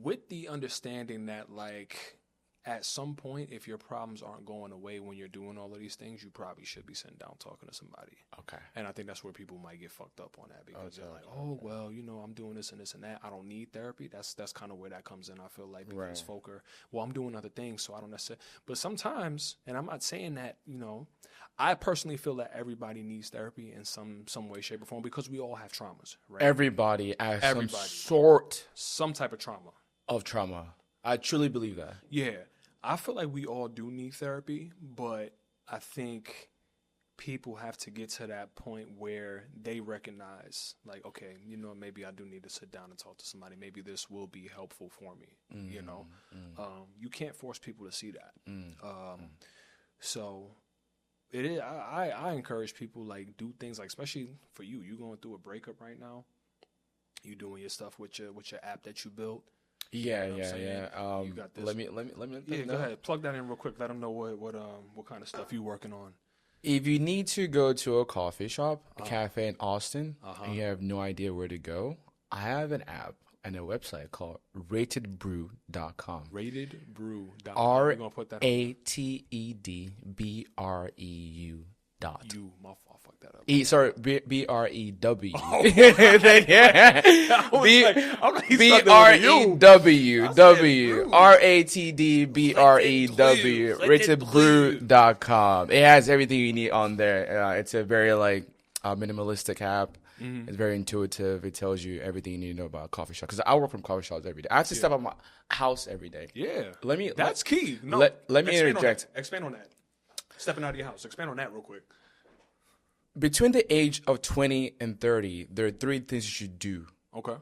with the understanding that, like, at some point, if your problems aren't going away when you're doing all of these things, you probably should be sitting down talking to somebody. Okay. And I think that's where people might get fucked up on that, because they're like, oh, well, you know, I'm doing this and this and that. I don't need therapy. That's kind of where that comes in, I feel like, because folk are, well, I'm doing other things, so I don't necessarily. But sometimes, and I'm not saying that, you know, I personally feel that everybody needs therapy in some way, shape, or form, because we all have traumas, right? Everybody has some type of trauma. I truly believe that. Yeah. I feel like we all do need therapy, but I think people have to get to that point where they recognize, like, okay, you know, maybe I do need to sit down and talk to somebody. Maybe this will be helpful for me, you know. You can't force people to see that. So it is. I encourage people, like, do things like, especially for you going through a breakup right now. You doing your stuff with your app that you built. Yeah. You got this. Let me. Go ahead. Plug that in real quick. Let them know what kind of stuff you working on. If you need to go to a coffee shop, a cafe in Austin, and you have no idea where to go, I have an app and a website called ratedbrew.com. Ratedbrew.com. RATEDBREU.com. You, my fault, fuck that up. BREW. Oh. BREWRATDBREW. RatedBlue.com. It has everything you need on there. It's a very minimalistic app. Mm-hmm. It's very intuitive. It tells you everything you need to know about a coffee shop. Because I work from coffee shops every day. I have to step out my house every day. Yeah. That's key. No, let me interject. Expand on that. Stepping out of your house. Expand on that real quick. Between the age of 20 and 30, there are 3 things you should do. Okay.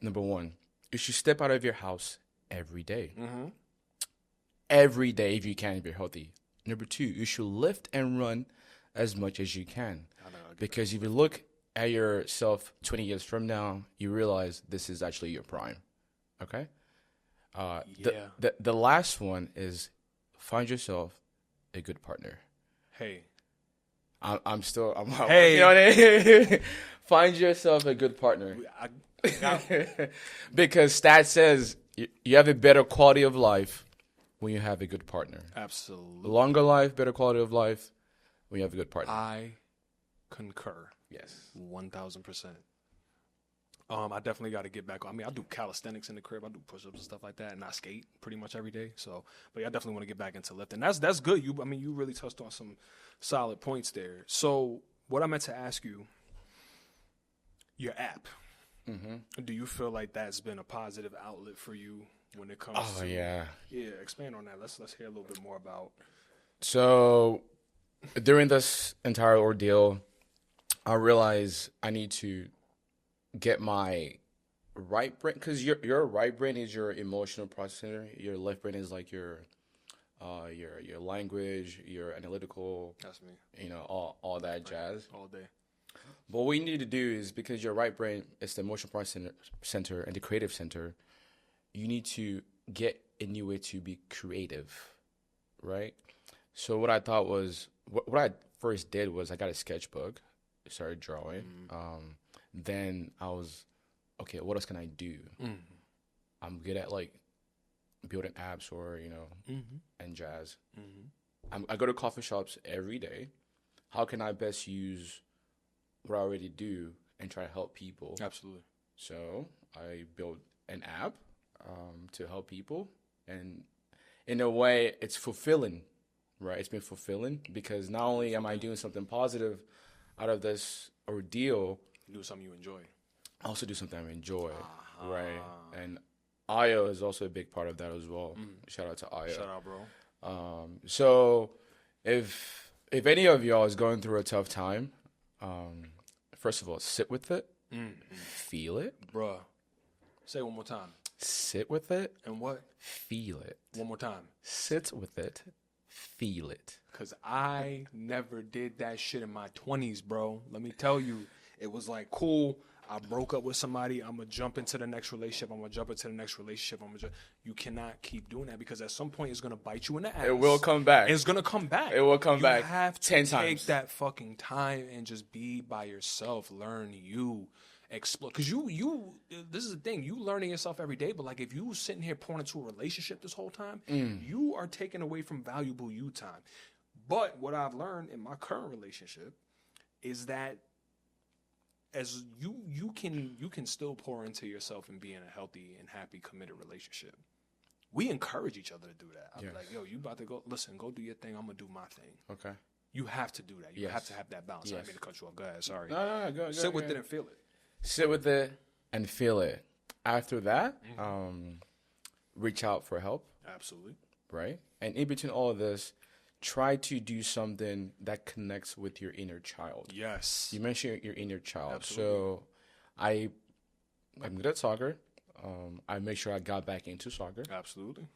Number 1, you should step out of your house every day. Mm-hmm. Every day if you can, if you're healthy. Number 2, you should lift and run as much as you can. Because if you look at yourself 20 years from now, you realize this is actually your prime. Okay? The last one is find yourself a good partner. Hey. Hey. You know what I mean? Find yourself a good partner. Because stat says you have a better quality of life when you have a good partner. Absolutely. Longer life, better quality of life when you have a good partner. I concur. Yes. 1,000%. I definitely got to get back. I mean, I do calisthenics in the crib. I do push-ups and stuff like that, and I skate pretty much every day. So, but yeah, I definitely want to get back into lifting. That's good. You really touched on some solid points there. So, what I meant to ask you, your app. Mm-hmm. Do you feel like that's been a positive outlet for you when it comes to? Yeah. Yeah, expand on that. Let's hear a little bit more about. So, during this entire ordeal, I realized I need to get my right brain, because your right brain is your emotional processor. Your left brain is like your language, your analytical. That's me. All that jazz. All day. But what you need to do is, because your right brain is the emotional processing center and the creative center, you need to get a new way to be creative, right? So what I thought was, what I first did was I got a sketchbook, started drawing. Mm-hmm. Then I was, okay, what else can I do? Mm-hmm. I'm good at building apps or, mm-hmm. and jazz. Mm-hmm. I go to coffee shops every day. How can I best use what I already do and try to help people? Absolutely. So I built an app to help people. And in a way, it's fulfilling, right? It's been fulfilling because not only am I doing something positive out of this ordeal, do something you enjoy. I also do something I enjoy, right? And Aya is also a big part of that as well. Shout out to Aya. Shout out, bro. So if any of y'all is going through a tough time, first of all, sit with it, feel it, bruh. Say it one more time. Sit with it. And what? Feel it. One more time. Sit with it. Feel it. Because I never did that shit in my 20s, bro. Let me tell you. It was like, cool, I broke up with somebody. I'm going to jump into the next relationship. You cannot keep doing that because at some point it's going to bite you in the ass. It will come back. It's going to come back. It will come back. You have to 10 take times. that fucking time and just be by yourself. Learn you. Explore. Because you, this is the thing. You learning yourself every day, but if you sitting here pouring into a relationship this whole time, you are taking away from valuable you time. But what I've learned in my current relationship is that as you can still pour into yourself and be in a healthy and happy, committed relationship. We encourage each other to do that. I'm like, yo, you about to go do your thing. I'm gonna do my thing. Okay. You have to do that. You have to have that balance. Yes. I mean to cut you off. Go ahead. Sorry. No, go. Sit with it and feel it. Sit with it and feel it. After that, reach out for help. Absolutely. Right? And in between all of this, try to do something that connects with your inner child. Yes. You mentioned your inner child. Absolutely. So I'm good at soccer. I make sure I got back into soccer. Absolutely.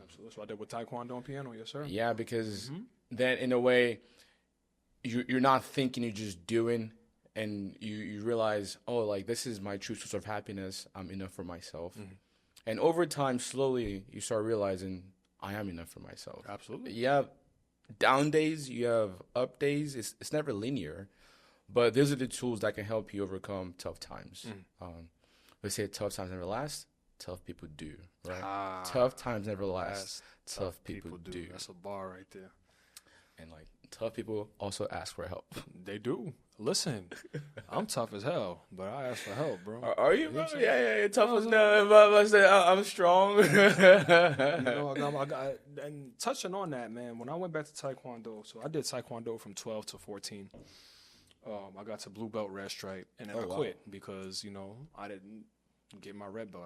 Absolutely. So I did with Taekwondo and piano, yes, sir. Yeah, because then in a way, you're not thinking, you're just doing, and you realize, this is my true source of happiness. I'm enough for myself. Mm-hmm. And over time, slowly, you start realizing, I am enough for myself. Absolutely. You have down days, you have up days. It's never linear, but those are the tools that can help you overcome tough times. They say tough times never last. Tough people do, right? Tough times never last. Tough people do. That's a bar right there. And like tough people also ask for help. They do. Listen, I'm tough as hell, but I ask for help, bro. Are you, bro? Yeah, you're tough as hell. But I'm strong. I got, and touching on that, man, when I went back to Taekwondo, so I did Taekwondo from 12 to 14. I got to blue belt, red stripe, and then I quit because, I didn't get my red belt.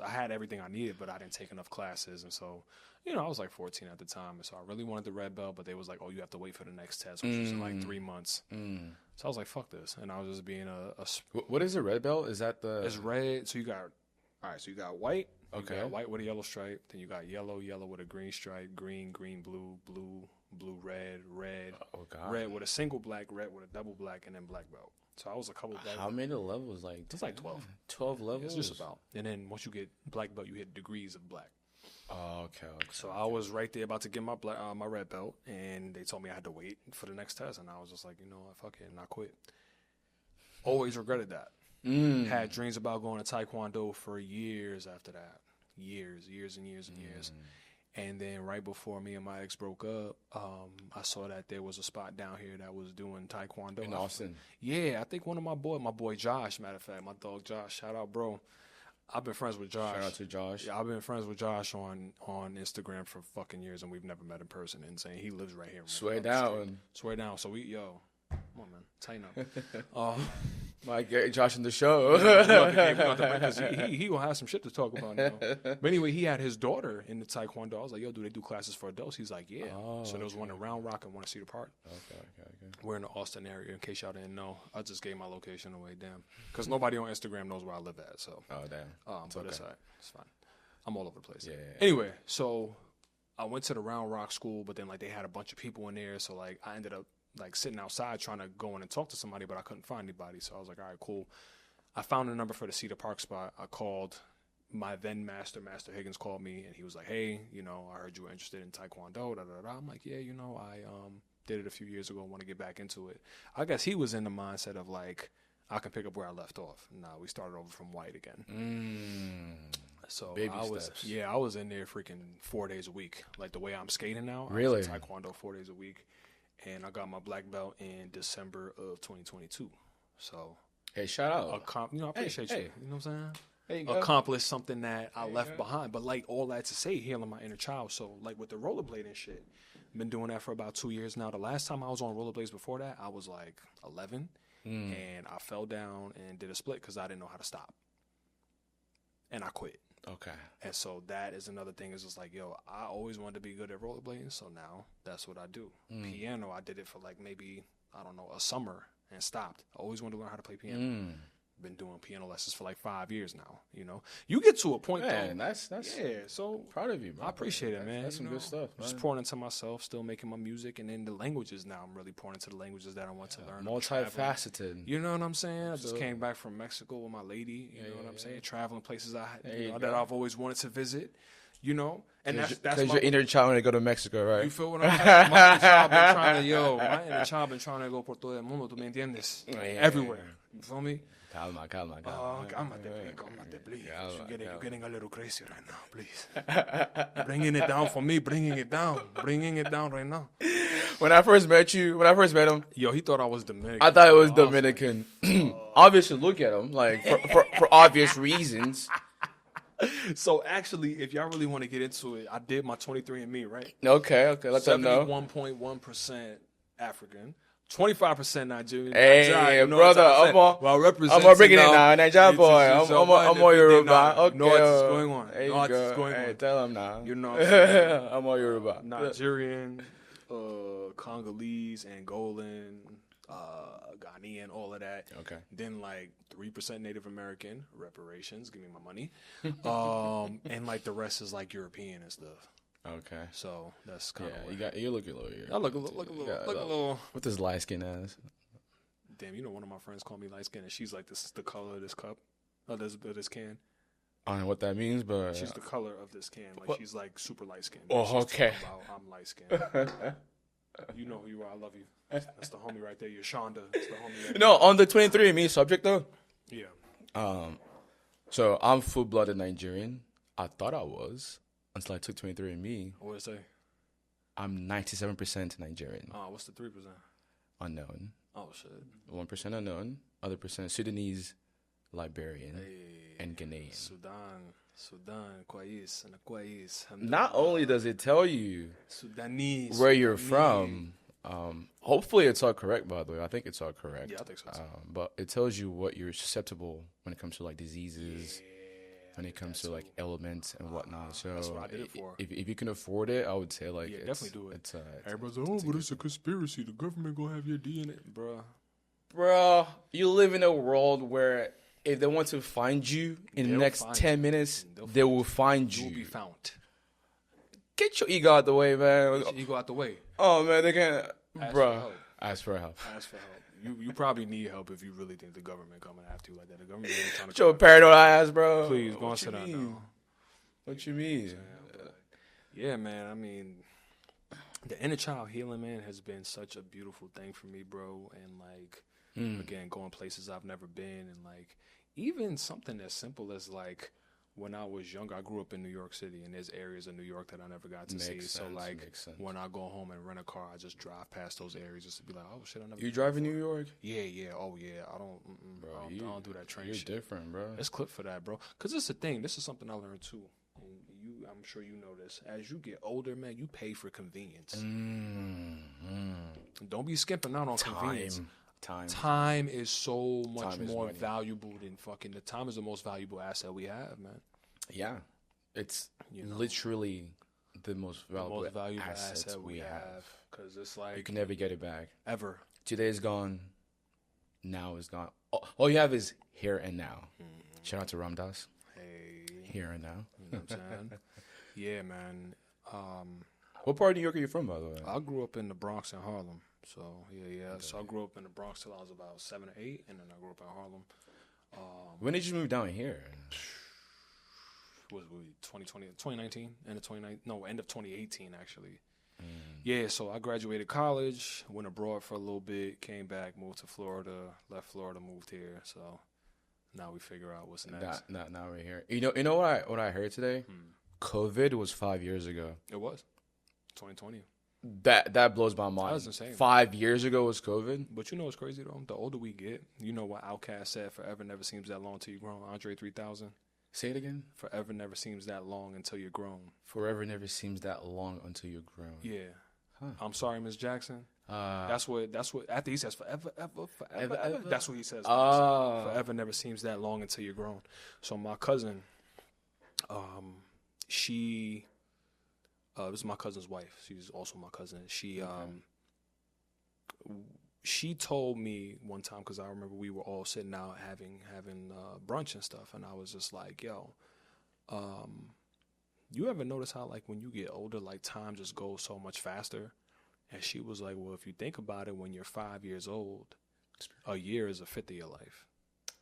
I had everything I needed, but I didn't take enough classes. And so, I was like 14 at the time. And so I really wanted the red belt, but they was like, oh, you have to wait for the next test, which was in like 3 months. So I was like, fuck this. And I was just being What is a red belt? Is that the... It's red. So you got white. Okay. You got white with a yellow stripe. Then you got yellow with a green stripe. Green, blue, red. Oh, God. Red with a single black, red with a double black, and then black belt. So I was a couple black. How many levels? Like it's like 12. 12 levels? It's just about. And then once you get black belt, you hit degrees of black. Oh, okay. So I was right there about to get my red belt, and they told me I had to wait for the next test, and I was just like, fuck it, and I quit. Always regretted that. Had dreams about going to Taekwondo for years after that. Years and years. And then right before me and my ex broke up, I saw that there was a spot down here that was doing Taekwondo. In Austin? Yeah, I think my boy Josh, matter of fact, my dog Josh, shout out, bro. I've been friends with Josh. Shout out to Josh. Yeah, I've been friends with Josh on Instagram for fucking years, and we've never met in person. Insane. He lives right here. Swear down. So come on, man, tighten up. Might get Josh on the show. Because he gonna have some shit to talk about now. But anyway, he had his daughter in the Taekwondo. I was like, yo, do they do classes for adults? He's like, yeah. So there was one in Round Rock and one in Cedar Park. Okay. We're in the Austin area, in case y'all didn't know. I just gave my location away, damn. Because nobody on Instagram knows where I live at, so. Oh, damn. But okay. It's all right. It's fine. I'm all over the place. Yeah. Anyway, so I went to the Round Rock school, but then, like, they had a bunch of people in there, so, like, I ended up like sitting outside trying to go in and talk to somebody, but I couldn't find anybody. So I was like, all right, cool. I found a number for the Cedar Park spot. I called my then Master Higgins called me, and he was like, hey, I heard you were interested in Taekwondo. I'm like, yeah, I did it a few years ago. I want to get back into it. I guess he was in the mindset of like, I can pick up where I left off. Nah, we started over from white again. So baby I was in there freaking 4 days a week. Like the way I'm skating now. Really? I was in Taekwondo 4 days a week. And I got my black belt in December of 2022. So, hey, shout out. I appreciate you. You know what I'm saying? There you go. Accomplished something that I left behind. But like all that to say, healing my inner child. So like with the rollerblading shit, been doing that for about 2 years now. The last time I was on rollerblades before that, I was like 11, and I fell down and did a split because I didn't know how to stop, and I quit. Okay. And so that is another thing. Is just like, yo, I always wanted to be good at rollerblading, so now that's what I do. Piano, I did it for like maybe, I don't know, a summer and stopped. I always wanted to learn how to play piano. Been doing piano lessons for like 5 years now. You get to a point though. That's so proud of you, bro. I appreciate it, man. That's some good stuff. Just pouring into myself, still making my music, and then the languages now. I'm really pouring into the languages that I want to learn. Multifaceted. You know what I'm saying? I just came back from Mexico with my lady. You know what I'm saying? Traveling places that I've always wanted to visit. And that's because your inner child to go to Mexico, right? You feel what I'm saying? My inner child been trying to go por todo el mundo. ¿Tú me entiendes? Everywhere. You feel me? Calma. Cálmate, please. You're getting a little crazy right now, please. Bringing it down for me, bringing it down right now. When I first met him, yo, he thought I was Dominican. I thought it was Dominican. Obviously, look at him, like for obvious reasons. So actually, if y'all really want to get into it, I did my 23andMe, right? Okay, let them know. 71.1% African. 25% Nigerian. Hey, brother, I'm gonna bring it in now, Nigerian boy. I'm all Yoruba. Okay, know what's going on. There you go. Hey, tell him now. I'm all Yoruba. Nigerian, Congolese, Angolan, Ghanaian, all of that. Okay. Then like 3% Native American, reparations, give me my money. And like the rest is like European and stuff. Okay. So that's kind of you look a little weird. I look a little. With this light skin ass. Damn, one of my friends called me light skin, and she's like, "This is the color of this cup, of this can." I don't know what that means, but she's the color of this can. Like she's like super light skinned. Oh, okay. I'm light skinned. You know who you are. I love you. That's the homie right there. You're Shonda. That's the homie. Right on the 23andMe subject though. Yeah. So I'm full-blooded Nigerian. I thought I was until I took 23andMe. What did it say? I'm 97% Nigerian. Oh, what's the 3%? Unknown. Oh shit. 1% unknown. Other percent Sudanese, Liberian, and Ghanaian. Sudan, Kwais. Not only does it tell you Sudanese where you're from, hopefully it's all correct, by the way. I think it's all correct. Yeah, I think so too. But it tells you what you're susceptible when it comes to like diseases, when it comes to like elements and whatnot. So that's what I did it for. If you can afford it, I would say like definitely do it. Everybody's like, but it's a conspiracy. The government gonna have your DNA, bro. You live in a world where if they want to find you in the next 10 minutes, they will find you. You will be found. Get your ego out the way, man. Get your ego out the way. Oh man, they can't, bro. Ask for help. You probably need help if you really think the government coming after you like that. The government ain't trying to. Your paranoid ass, bro. Please go and sit down now. What you mean? Yeah, man. I mean, the inner child healing, man, has been such a beautiful thing for me, bro. And like, again, going places I've never been, and like, even something as simple as like, when I was younger, I grew up in New York City, and there's areas of New York that I never got to see. So, like, when I go home and rent a car, I just drive past those areas just to be like, oh, shit, I never. You drive in New York? Yeah. Oh, yeah. I don't, bro. I don't do that train shit. You're different, bro. Let's clip for that, bro. Because it's the thing. This is something I learned, too. And I'm sure you know this. As you get older, man, you pay for convenience. Don't be skimping out on convenience. Time is so much more valuable than fucking. The time is the most valuable asset we have, man. Yeah, it's literally the most valuable asset we have. Because it's like you can never get it back ever. Today is gone. Now is gone. All you have is here and now. Shout out to Ramdas. Hey, here and now. You know what I'm saying? Yeah, man. What part of New York are you from, by the way? I grew up in the Bronx and Harlem. So, yeah. Okay. So I grew up in the Bronx till I was about 7 or 8, and then I grew up in Harlem. When did you move down here? Was 2019? End of 2018, actually. Yeah, so I graduated college, went abroad for a little bit, came back, moved to Florida, left Florida, moved here. So now we figure out what's next. Now we're here. You know what I heard today? COVID was 5 years ago. It was 2020. That blows my mind. That was insane. 5 years ago was COVID. But you know what's crazy though? The older we get, you know what Outkast said, forever never seems that long till you grown. Andre 3000. Say it again. Forever never seems that long until you're grown. Forever never seems that long until you're grown. Yeah. Huh. I'm sorry, Miss Jackson. That's what after he says forever. That's what he says. Forever never seems that long until you're grown. So my cousin, she this is my cousin's wife. She's also my cousin. She told me one time, because I remember we were all sitting out having brunch and stuff, and I was just like, yo, you ever notice how, like, when you get older, like, time just goes so much faster? And she was like, well, if you think about it, when you're 5 years old, a year is a fifth of your life.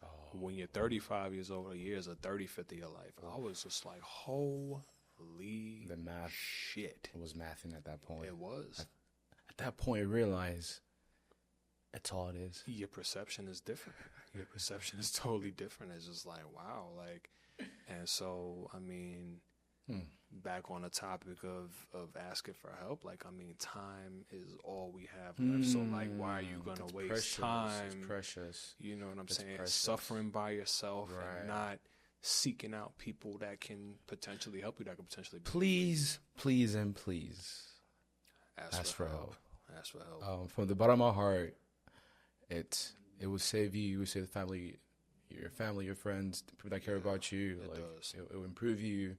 Oh. When you're 35 years old, a year is a 35th of your life. Oh. I was just like, holy the math shit. It was mathing at that point. It was. At that point, I realized that's all it is. Your perception is different. Your perception is totally different. It's just like, wow. Like, and so, I mean, back on the topic of asking for help, like, I mean, time is all we have left. So, like, why are you going to waste precious. time? It's precious. You know what I'm saying? Precious. Suffering by yourself and not seeking out people that can potentially help you, that can potentially be. Please ask for help. Ask for help. From the bottom of my heart, it will save you. It will save your family, your friends, people that care about you. It does. It will improve you.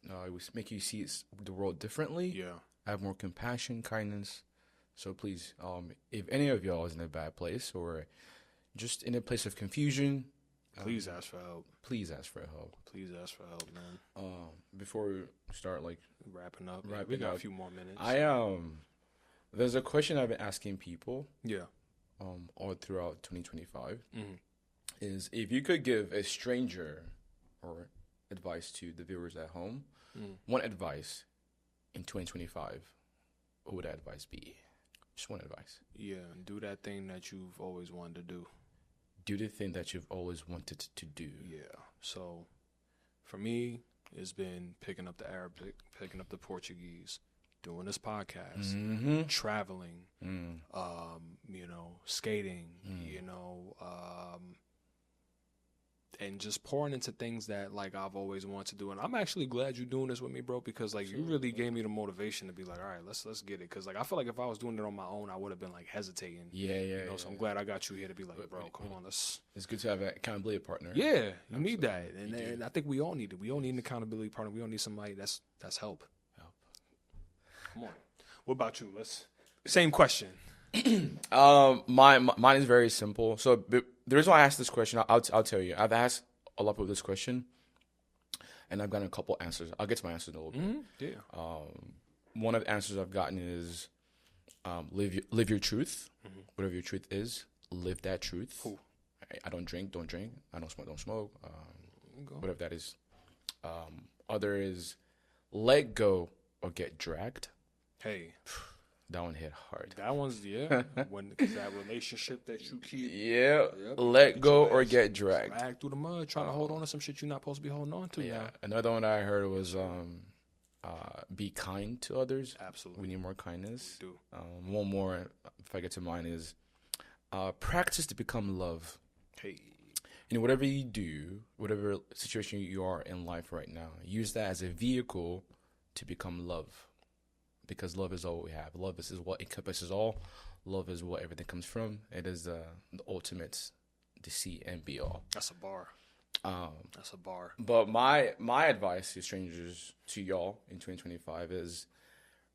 It will make you see the world differently. Yeah. Have more compassion, kindness. So please, if any of y'all is in a bad place or just in a place of confusion, please ask for help. Please ask for help. Please ask for help, man. Before we start, like, wrapping up, we got a few more minutes. There's a question I've been asking people. Yeah. All throughout 2025, is if you could give a stranger or advice to the viewers at home, one advice in 2025, what would that advice be? Just one advice. Yeah, do that thing that you've always wanted to do. Do the thing that you've always wanted to do. Yeah. So, for me, it's been picking up the Arabic, picking up the Portuguese, doing this podcast, Mm-hmm. traveling, Mm. Skating, and just pouring into things that like I've always wanted to do. And I'm actually glad you're doing this with me, bro, because like you really gave me the motivation to be like, all right, let's get it. Because like I feel like if I was doing it on my own, I would have been like hesitating. Yeah. So I'm glad I got you here to be like, bro, come on, It's good to have an accountability partner. Yeah, you need that, and I think we all need it. We all need an accountability partner. We all need somebody that's help. Come on. What about you? Same question. Mine is very simple. So the reason why I asked this question, I'll tell you. I've asked a lot of people this question, and I've gotten a couple answers. I'll get to my answers in a little bit. Yeah. One of the answers I've gotten is live your truth. Mm-hmm. Whatever your truth is, live that truth. Cool. I don't drink. I don't smoke. Whatever that is. Other is let go or get dragged. Hey. That one hit hard. That one's, when that relationship that you keep. Yeah. Let go or get dragged. Dragged through the mud, trying to hold on to some shit you're not supposed to be holding on to. Yeah. Another one I heard was be kind to others. Absolutely. We need more kindness. We do. One more, if I get to mine, is practice to become love. Hey. And whatever you do, whatever situation you are in life right now, use that as a vehicle to become love. Because love is all we have. Love is what encompasses all. Love is what everything comes from. It is the ultimate, the C and be all. That's a bar. That's a bar. But my advice to strangers, to y'all in 2025 is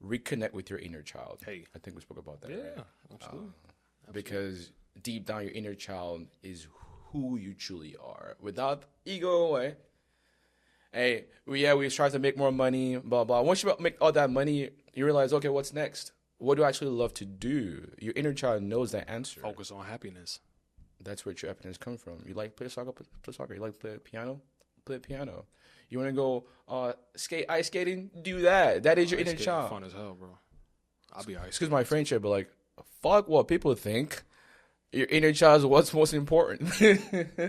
reconnect with your inner child. Hey. I think we spoke about that. Yeah, right? absolutely. Because deep down, your inner child is who you truly are. Without ego away. Hey, we try to make more money, blah, blah. Once you make all that money, you realize, okay, what's next? What do I actually love to do? Your inner child knows that answer. Focus on happiness. That's where true happiness comes from. You like to play soccer, play soccer. You like to play piano, play piano. You want to go ice skating? Do that. That is your inner child. Fun as hell, bro. I'll be ice. Excuse my French here, but like, fuck what people think. Your inner child is what's most important. Okay.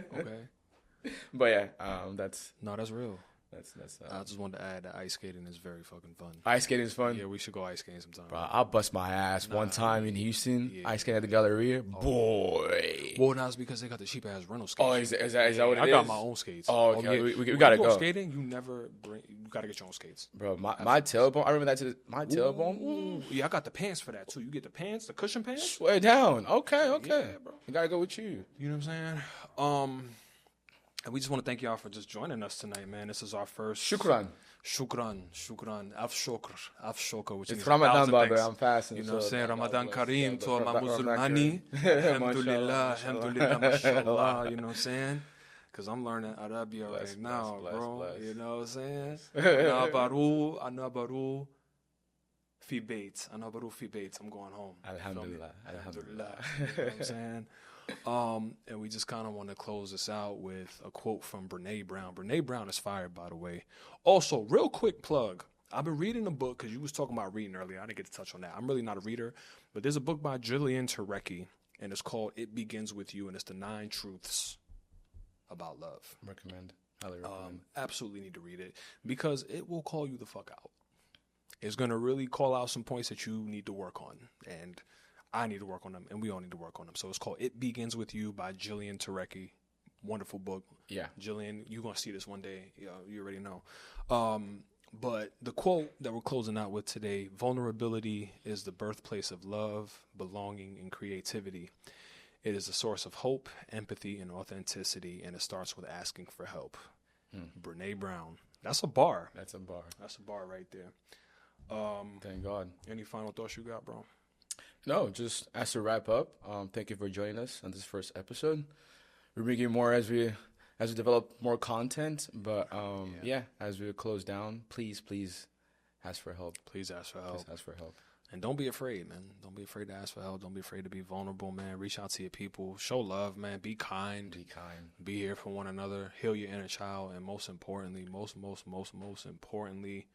But yeah, that's real. That's. I just wanted to add that ice skating is very fucking fun. Ice skating is fun. Yeah, we should go ice skating sometime. Bro, I bust my ass one time in Houston. Yeah. Ice skating at the Galleria. Boy. Well, now it's because they got the cheap ass rental skates. Oh, is that what it is? I got my own skates. Oh, okay. We gotta go. Skating, you gotta get your own skates. Bro, my tailbone. I remember that my tailbone. Ooh. Yeah, I got the pants for that too. You get the pants, the cushion pants. Swear down. Okay. Yeah, bro. I gotta go with you. You know what I'm saying? And we just want to thank y'all for just joining us tonight, man. This is our first. Shukran. Af shokr, which it's Ramadan, brother. I'm fasting. You know what I'm saying? Ramadan Kareem to all my Muslimani. Alhamdulillah, mashallah. You know what I'm saying? Because I'm learning Arabia right now, bro. You know what I'm saying? Anabaru fi bait. I'm going home. Alhamdulillah. You know what I'm saying? And we just kind of want to close this out with a quote from Brene Brown. Brene Brown is fired, by the way. Also, real quick plug. I've been reading a book because you was talking about reading earlier. I didn't get to touch on that. I'm really not a reader, but there's a book by Jillian Turecki, and it's called It Begins With You, and it's the 9 Truths About Love. Highly recommend. Absolutely need to read it because it will call you the fuck out. It's going to really call out some points that you need to work on, and I need to work on them, and we all need to work on them. So it's called It Begins With You by Jillian Turecki. Wonderful book. Yeah. Jillian, you're going to see this one day. You already know. But the quote that we're closing out with today, vulnerability is the birthplace of love, belonging, and creativity. It is a source of hope, empathy, and authenticity, and it starts with asking for help. Brene Brown. That's a bar. That's a bar. That's a bar right there. Thank God. Any final thoughts you got, bro? No, just as to wrap up, thank you for joining us on this first episode. We're bringing more as we develop more content, but as we close down, please ask for help. Please ask for help. Please ask for help. And don't be afraid, man. Don't be afraid to ask for help. Don't be afraid to be vulnerable, man. Reach out to your people. Show love, man. Be kind. Be kind. Be here for one another. Heal your inner child, and most importantly, most importantly,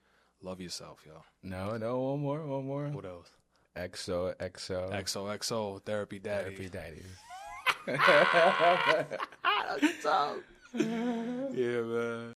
love yourself, yo. No, one more. What else? XOXO. Therapy daddy. Therapy daddy. That's tough. Yeah, man.